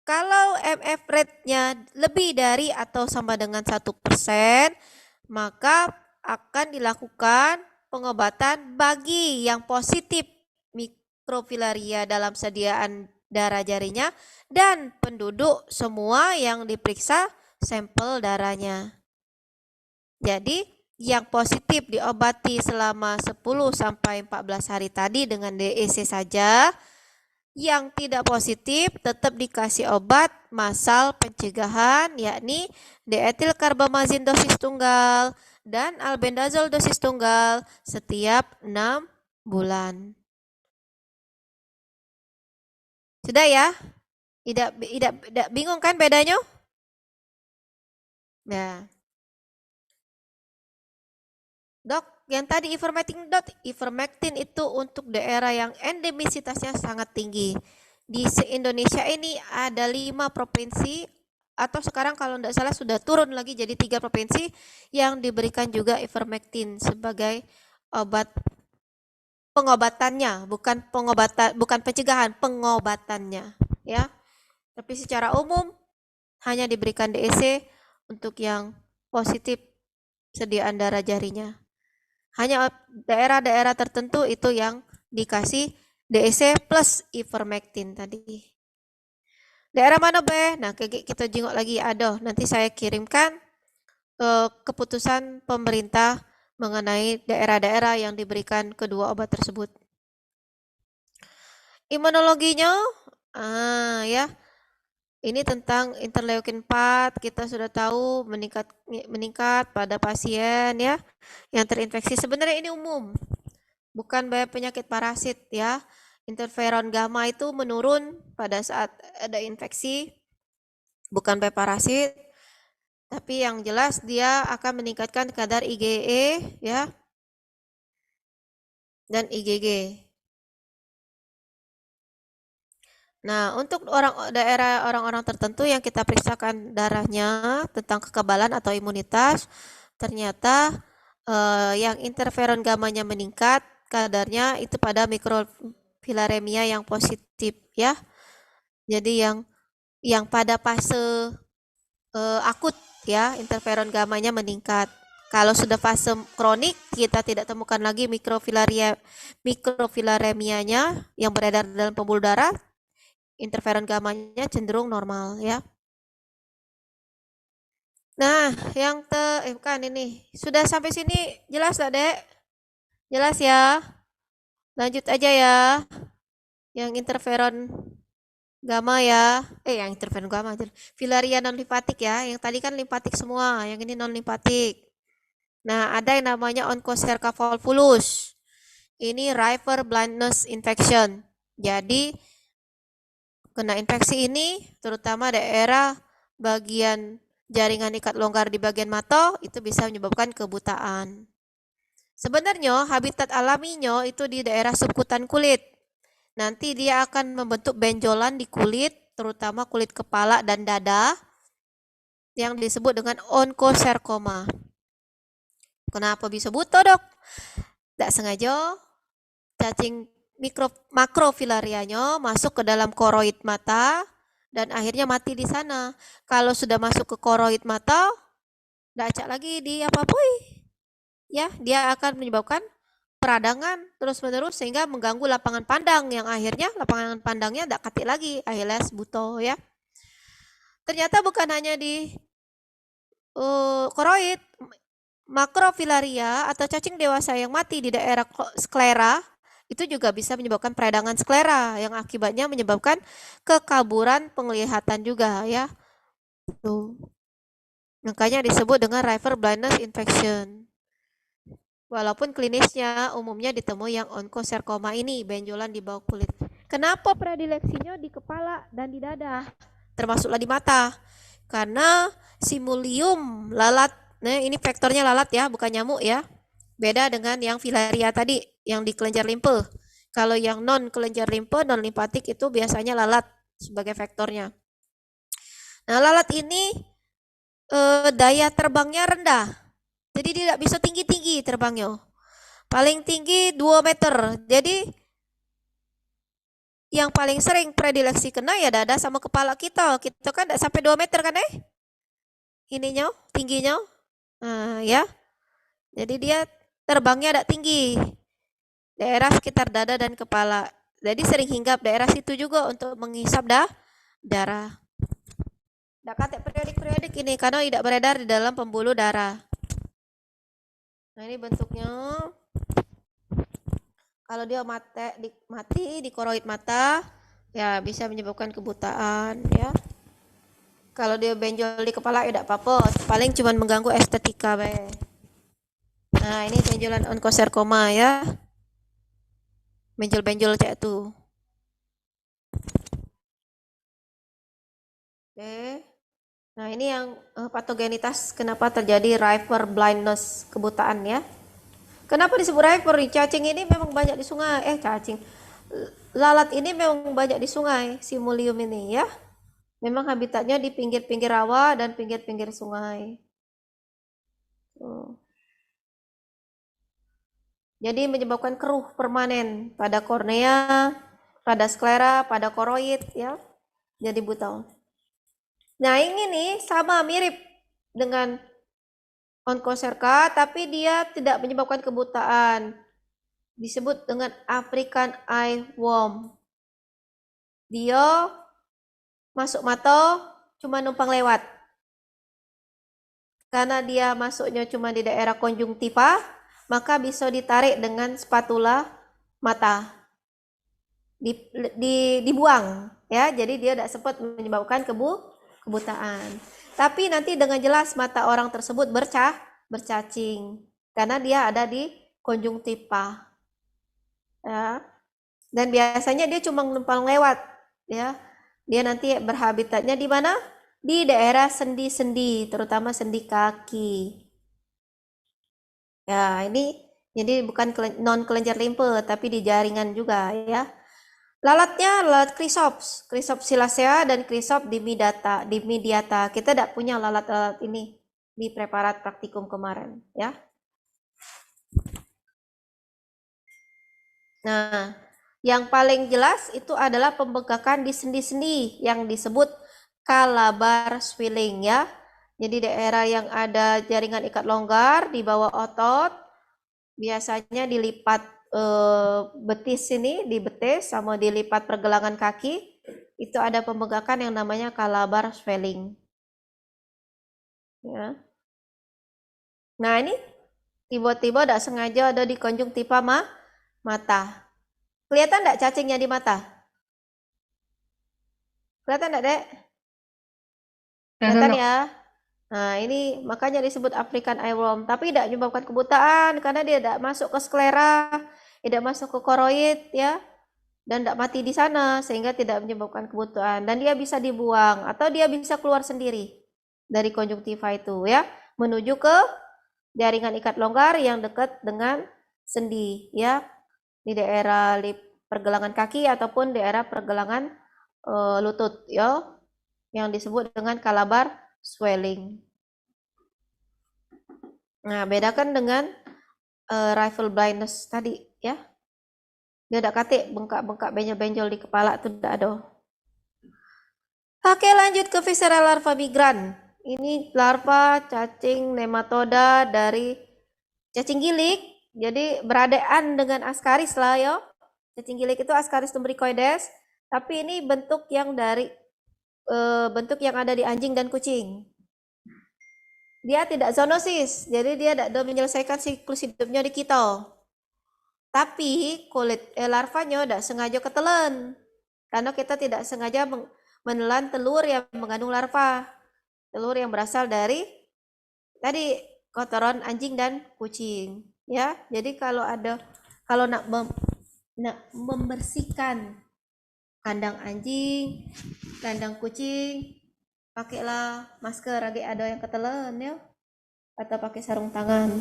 Speaker 1: Kalau MF rate-nya lebih dari atau sama dengan 1%, maka akan dilakukan pengobatan bagi yang positif mikrofilaria dalam sediaan darah jarinya dan penduduk semua yang diperiksa sampel darahnya. Jadi, yang positif diobati selama 10 sampai 14 hari tadi dengan DEC saja. Yang tidak positif tetap dikasih obat masal pencegahan, yakni dietilkarbamazin dosis tunggal dan albendazol dosis tunggal setiap 6 bulan. Sudah ya? Tidak bingung kan bedanya? Nah, Dok, yang tadi ivermectin itu untuk daerah yang endemisitasnya sangat tinggi. Di se-Indonesia ini ada 5 provinsi, atau sekarang kalau tidak salah sudah turun lagi jadi 3 provinsi yang diberikan juga ivermectin sebagai obat pengobatannya, bukan pencegahan, pengobatannya, ya. Tapi secara umum hanya diberikan DEC untuk yang positif sediaan darah jarinya. Hanya daerah-daerah tertentu itu yang dikasih DEC plus ivermectin tadi. Daerah mana Be? Nah, kita jenguk lagi. Aduh, nanti saya kirimkan keputusan pemerintah mengenai daerah-daerah yang diberikan kedua obat tersebut. Imunologinya, ya. Ini tentang interleukin 4, kita sudah tahu meningkat pada pasien ya yang terinfeksi. Sebenarnya ini umum, bukan penyakit parasit ya. Interferon gamma itu menurun pada saat ada infeksi, bukan parasit, tapi yang jelas dia akan meningkatkan kadar IgE ya dan IgG. Nah, untuk orang-orang tertentu yang kita periksakan darahnya tentang kekebalan atau imunitas, ternyata yang interferon gamanya meningkat kadarnya itu pada mikrofilaremia yang positif ya. Jadi yang pada fase akut ya, interferon gamanya meningkat. Kalau sudah fase kronik, kita tidak temukan lagi mikrofilaremianya yang beredar dalam pembuluh darah. Interferon gamanya cenderung normal ya. Nah, yang kan ini sudah sampai sini jelas tak Dek? Jelas ya? Lanjut aja ya. Yang interferon gamma ya. Yang interferon gamma aja. Filaria non limfatik ya. Yang tadi kan limfatik semua, yang ini non limfatik. Nah, ada yang namanya Onchocerca volvulus. Ini river blindness infection. Jadi kena infeksi ini terutama daerah bagian jaringan ikat longgar di bagian mata itu bisa menyebabkan kebutaan. Sebenarnya habitat alaminya itu di daerah subkutan kulit. Nanti dia akan membentuk benjolan di kulit, terutama kulit kepala dan dada yang disebut dengan onchocercoma. Kenapa bisa buta, Dok? Tidak sengaja cacing makrofilarianya masuk ke dalam koroid mata dan akhirnya mati di sana. Kalau sudah masuk ke koroid mata, tidak acak lagi di apa-apa. Ya, dia akan menyebabkan peradangan terus-menerus sehingga mengganggu lapangan pandang yang akhirnya lapangan pandangnya tidak katik lagi, akhirnya buta ya. Ternyata bukan hanya di koroid, makrofilaria atau cacing dewasa yang mati di daerah sklera itu juga bisa menyebabkan peradangan sklera yang akibatnya menyebabkan kekaburan penglihatan juga ya. Tuh. Makanya disebut dengan river blindness infection. Walaupun klinisnya umumnya ditemui yang onchocercoma ini, benjolan di bawah kulit. Kenapa predileksinya di kepala dan di dada, termasuklah di mata? Karena simulium lalat, nah ini faktornya lalat ya, bukan nyamuk ya. Beda dengan yang filaria tadi, yang di kelenjar limpe. Kalau yang non kelenjar limpe, non limfatik itu biasanya lalat sebagai faktornya. Nah, lalat ini daya terbangnya rendah. Jadi tidak bisa tinggi-tinggi terbangnya. Paling tinggi 2 meter. Jadi yang paling sering predileksi kena ya dada sama kepala kita. Kita kan tidak sampai 2 meter kan ininya, tingginya. Nah, ya. Jadi dia terbangnya tidak tinggi. Daerah sekitar dada dan kepala. Jadi sering hinggap daerah situ juga untuk menghisap darah. Tidak kate periodik-periodik ini karena tidak beredar di dalam pembuluh darah. Nah, ini bentuknya. Kalau dia mati di koroid mata, ya bisa menyebabkan kebutaan, ya. Kalau dia benjol di kepala ya tidak apa-apa, paling cuma mengganggu estetika be. Nah, ini benjolan onkoserkoma ya. Benjol-benjol cek tuh. Oke. Nah, ini yang patogenitas kenapa terjadi river blindness, kebutaan ya. Kenapa disebut river? Cacing ini memang banyak di sungai. Lalat ini memang banyak di sungai, Simulium ini ya. Memang habitatnya di pinggir-pinggir rawa dan pinggir-pinggir sungai. Jadi menyebabkan keruh permanen pada kornea, pada sklera, pada koroid ya. Jadi buta. Nah, ini nih sama mirip dengan onkoserka, tapi dia tidak menyebabkan kebutaan. Disebut dengan African eye worm. Dia masuk mata cuma numpang lewat. Karena dia masuknya cuma di daerah konjungtiva, maka bisa ditarik dengan spatula mata. Dibuang ya. Jadi dia tidak sempat menyebabkan kebutaan. Tapi nanti dengan jelas mata orang tersebut bercacing karena dia ada di konjungtiva. Ya. Dan biasanya dia cuma numpang lewat ya. Dia nanti berhabitatnya di mana? Di daerah sendi-sendi, terutama sendi kaki. Ya, ini jadi bukan non kelenjar limfe tapi di jaringan juga ya. Lalatnya lalat Chrysops silacea dan Chrysops dimidiata. Kita tidak punya lalat-lalat ini di preparat praktikum kemarin ya. Nah, yang paling jelas itu adalah pembengkakan di sendi-sendi yang disebut Calabar swelling ya. Jadi daerah yang ada jaringan ikat longgar di bawah otot biasanya dilipat betis ini, di betis sama dilipat pergelangan kaki, itu ada pembengkakan yang namanya Calabar swelling. Ya. Nah, ini tiba-tiba tidak sengaja ada di konjungtiva mata. Kelihatan tidak cacingnya di mata? Kelihatan tidak, Dek? Kelihatan ya? Nah, ini makanya disebut African eye worm, tapi tidak menyebabkan kebutaan karena dia tidak masuk ke sklera, tidak masuk ke koroid ya, dan tidak mati di sana sehingga tidak menyebabkan kebutaan, dan dia bisa dibuang atau dia bisa keluar sendiri dari konjungtiva itu ya, menuju ke jaringan ikat longgar yang dekat dengan sendi ya, di daerah pergelangan kaki ataupun daerah pergelangan lutut ya, yang disebut dengan Calabar swelling. Nah, bedakan dengan river blindness tadi ya. Dia tidak katik bengkak-bengkak benjol-benjol di kepala itu tidak ada. Oke, lanjut ke visceral larva migran. Ini larva cacing nematoda dari cacing gilik. Jadi beradaan dengan Ascaris lah ya. Cacing gilik itu Ascaris lumbricoides, tapi ini bentuk yang dari bentuk yang ada di anjing dan kucing. Dia tidak zoonosis, jadi dia tidak menyelesaikan siklus hidupnya di kita. Tapi kulit larvanya tidak sengaja ketelan, karena kita tidak sengaja menelan telur yang mengandung larva, telur yang berasal dari tadi kotoran anjing dan kucing. Ya, jadi kalau nak membersihkan kandang anjing, kandang kucing, pakailah masker lagi ada yang ketelan ya, atau pakai sarung tangan.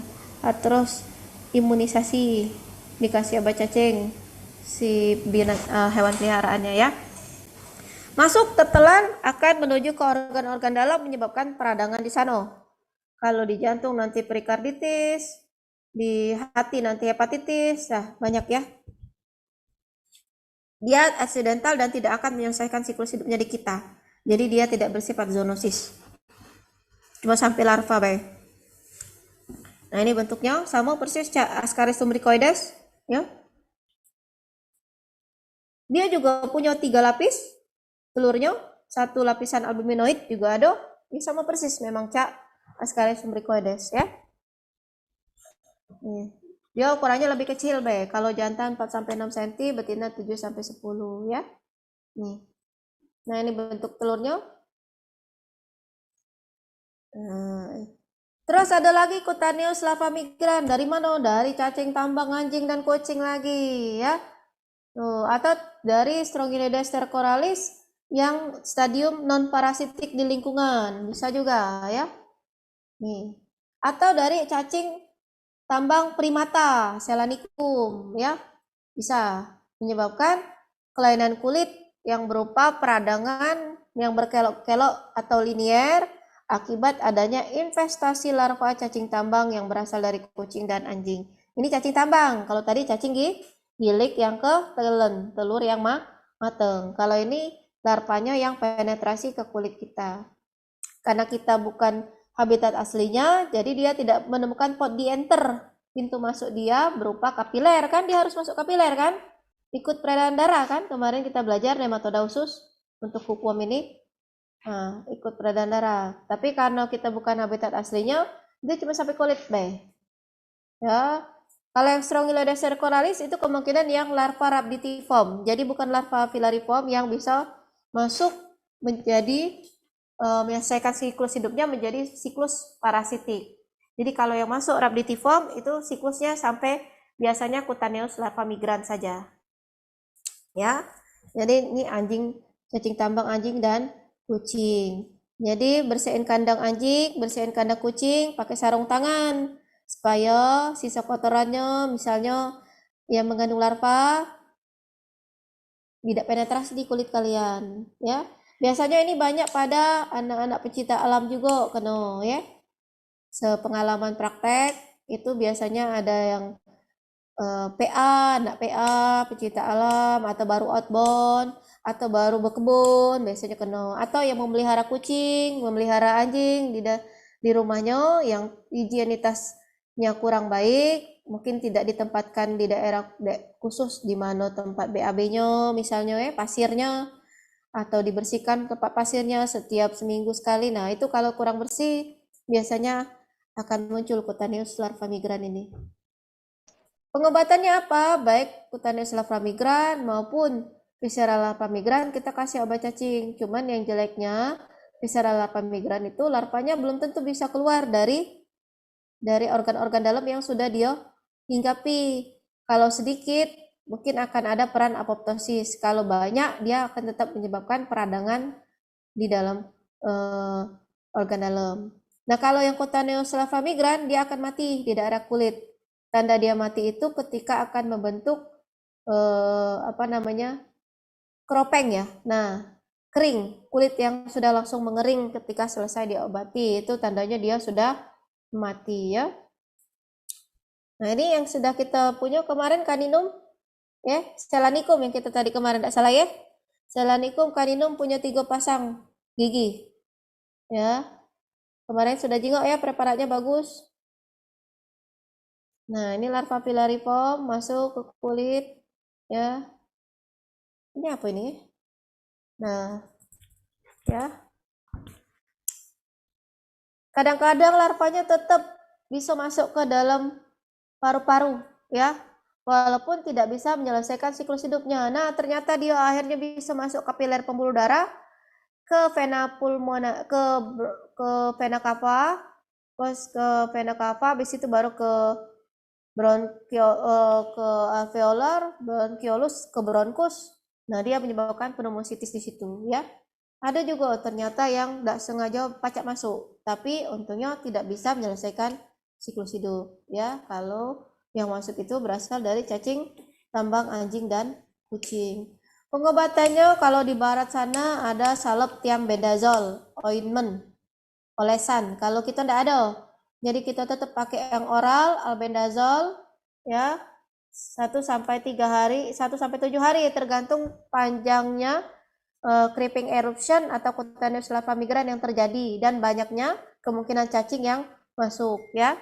Speaker 1: Terus imunisasi, dikasih obat cacing si hewan peliharaannya ya. Masuk tetelan akan menuju ke organ-organ dalam menyebabkan peradangan di sana. Kalau di jantung nanti perikarditis, di hati nanti hepatitis, banyak ya. Dia aksidental dan tidak akan menyelesaikan siklus hidupnya di kita. Jadi dia tidak bersifat zoonosis. Cuma sampai larva, baik. Nah, ini bentuknya sama persis Ascaris lumbricoides, ya. Dia juga punya 3 lapis telurnya, 1 lapisan albuminoid juga ada. Ini sama persis memang Ascaris lumbricoides, ya. Dia ukurannya lebih kecil, Be. Kalau jantan 4-6 cm, betina 7-10, ya. Nih. Nah, ini bentuk telurnya. Terus ada lagi Cutaneous lava migran. Dari mana? Dari cacing tambang, anjing, dan kucing lagi, ya. Atau dari Strongyloides stercoralis yang stadium non parasitik di lingkungan, bisa juga, ya. Nih. Atau dari cacing tambang primata, Selanicum, ya, bisa menyebabkan kelainan kulit yang berupa peradangan yang berkelok-kelok atau linier akibat adanya investasi larva cacing tambang yang berasal dari kucing dan anjing. Ini cacing tambang. Kalau tadi cacing gilik yang ketelen, telur yang mateng. Kalau ini larvanya yang penetrasi ke kulit kita. Karena kita bukan habitat aslinya, jadi dia tidak menemukan pot di enter. Pintu masuk dia berupa kapiler, kan dia harus masuk kapiler, kan? Ikut peredaran darah, kan? Kemarin kita belajar nematoda usus untuk hukum ini. Nah, ikut peredaran darah. Tapi karena kita bukan habitat aslinya, dia cuma sampai kulit, Bay. Ya. Kalau yang Strongyloides stercoralis itu kemungkinan yang larva rhabditiform. Jadi bukan larva filariform yang bisa masuk menjadi menyelesaikan siklus hidupnya menjadi siklus parasitik. Jadi kalau yang masuk rhabditiform itu siklusnya sampai biasanya Cutaneous lava migran saja. Ya. Jadi ini anjing, cacing tambang anjing dan kucing. Jadi bersihin kandang anjing, bersihin kandang kucing pakai sarung tangan supaya sisa kotorannya misalnya yang mengandung larva tidak penetrasi di kulit kalian, ya. Biasanya ini banyak pada anak-anak pecinta alam juga kena, ya. Sepengalaman praktek itu biasanya ada yang PA, anak PA, pecinta alam, atau baru outbound, atau baru berkebun, biasanya kena. Atau yang memelihara kucing, memelihara anjing di rumahnya yang higienitasnya kurang baik, mungkin tidak ditempatkan di daerah khusus di mana tempat BAB-nya, misalnya pasirnya, atau dibersihkan tempat pasirnya setiap seminggu sekali. Nah, itu kalau kurang bersih, biasanya akan muncul Cutaneous lava migran ini. Pengobatannya apa? Baik Cutaneous lava migran maupun Visceral lava migran kita kasih obat cacing. Cuman yang jeleknya Visceral lava migran itu larvanya belum tentu bisa keluar dari organ-organ dalam yang sudah dia hinggapi. Kalau sedikit mungkin akan ada peran apoptosis. Kalau banyak dia akan tetap menyebabkan peradangan di dalam organ dalam. Nah, kalau yang Cutaneous lava migran dia akan mati di daerah kulit. Tanda dia mati itu ketika akan membentuk keropeng, ya. Nah, kering, kulit yang sudah langsung mengering ketika selesai diobati itu tandanya dia sudah mati, ya. Nah, ini yang sudah kita punya kemarin caninum, ya, Selanicum yang kita tadi kemarin, tidak salah, ya. Selanicum caninum punya 3 pasang gigi, ya. Kemarin sudah jengok, ya, preparatnya bagus. Nah, ini larva filariform masuk ke kulit, ya. Ini apa ini? Nah, ya. Kadang-kadang larvanya tetap bisa masuk ke dalam paru-paru, ya. Walaupun tidak bisa menyelesaikan siklus hidupnya. Nah, ternyata dia akhirnya bisa masuk kapiler pembuluh darah ke vena pulmonar, ke vena cava, terus ke vena cava, habis itu baru ke ke alveolar, bronchiolus, ke bronkus. Nah, dia menyebabkan pneumositis di situ, ya. Ada juga ternyata yang tidak sengaja pacak masuk, tapi untungnya tidak bisa menyelesaikan siklus hidup, ya. Kalau yang masuk itu berasal dari cacing tambang anjing dan kucing. Pengobatannya kalau di barat sana ada salep tiambendazol, ointment, olesan. Kalau kita tidak ada, Jadi kita tetap pakai yang oral, albendazole, ya, 1 sampai 3 hari, 1 sampai 7 hari, tergantung panjangnya creeping eruption atau cutaneous lava migran yang terjadi dan banyaknya kemungkinan cacing yang masuk, ya.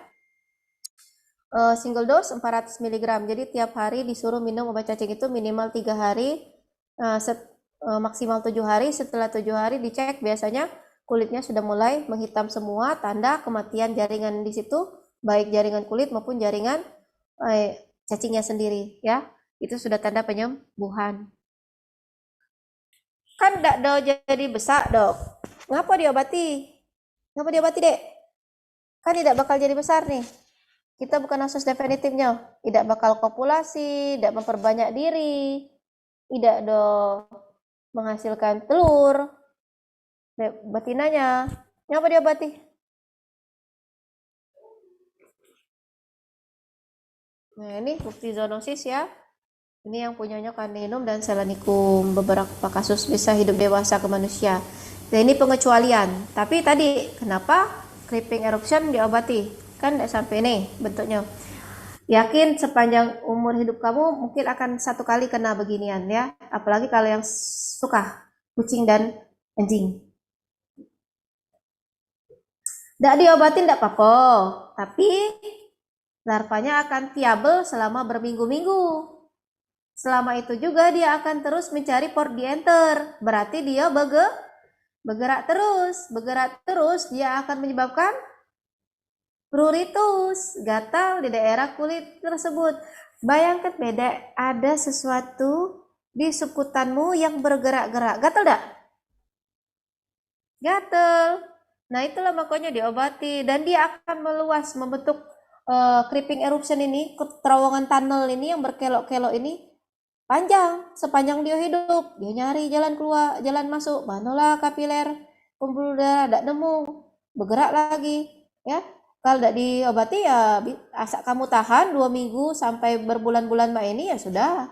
Speaker 1: Single dose 400 mg. Jadi tiap hari disuruh minum obat cacing itu minimal 3 hari, maksimal 7 hari. Setelah 7 hari dicek, biasanya kulitnya sudah mulai menghitam semua, tanda kematian jaringan di situ, baik jaringan kulit maupun jaringan cacingnya sendiri, ya. Itu sudah tanda penyembuhan. Kan tidak jadi besar, Dok. Ngapa diobati? Ngapa diobati, Dek? Kan tidak bakal jadi besar nih. Kita bukan asus definitifnya, tidak bakal kopulasi, tidak memperbanyak diri, tidak menghasilkan telur. Betinanya, ngapa diobati? Nah, ini bukti zoonosis, ya. Ini yang punyanya Candidum dan Selanicum. Beberapa kasus bisa hidup dewasa ke manusia. Nah, ini pengecualian. Tapi tadi, kenapa creeping eruption diobati? Kan tidak sampai nih bentuknya. Yakin sepanjang umur hidup kamu mungkin akan 1 kali kena beginian, ya. Apalagi kalau yang suka kucing dan anjing. Tidak diobatin tidak apa-apa, tapi larvanya akan viable selama berminggu-minggu. Selama itu juga dia akan terus mencari port di enter. Berarti dia bergerak terus dia akan menyebabkan pruritus, gatal di daerah kulit tersebut. Bayangkan beda, ada sesuatu di seputanmu yang bergerak-gerak. Gatal enggak? Gatal. Nah, itulah makanya diobati dan dia akan meluas membentuk creeping eruption ini, terowongan tunnel ini yang berkelok-kelok ini panjang sepanjang dia hidup. Dia nyari jalan keluar, jalan masuk, manalah kapiler pembuluh darah, tidak nemu, bergerak lagi, ya. Kalau tidak diobati ya asal kamu tahan 2 minggu sampai berbulan-bulan mbak ini ya sudah.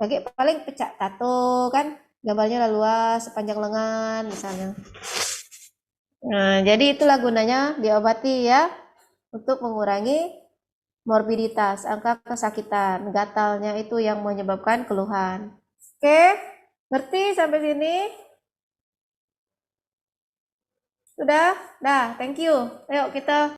Speaker 1: Bagi paling pecah tato kan, gambarnya luas sepanjang lengan misalnya. Nah, jadi itulah gunanya diobati, ya, untuk mengurangi morbiditas, angka kesakitan, gatalnya itu yang menyebabkan keluhan. Oke, ngerti sampai sini? Sudah? Dah, thank you. Ayo kita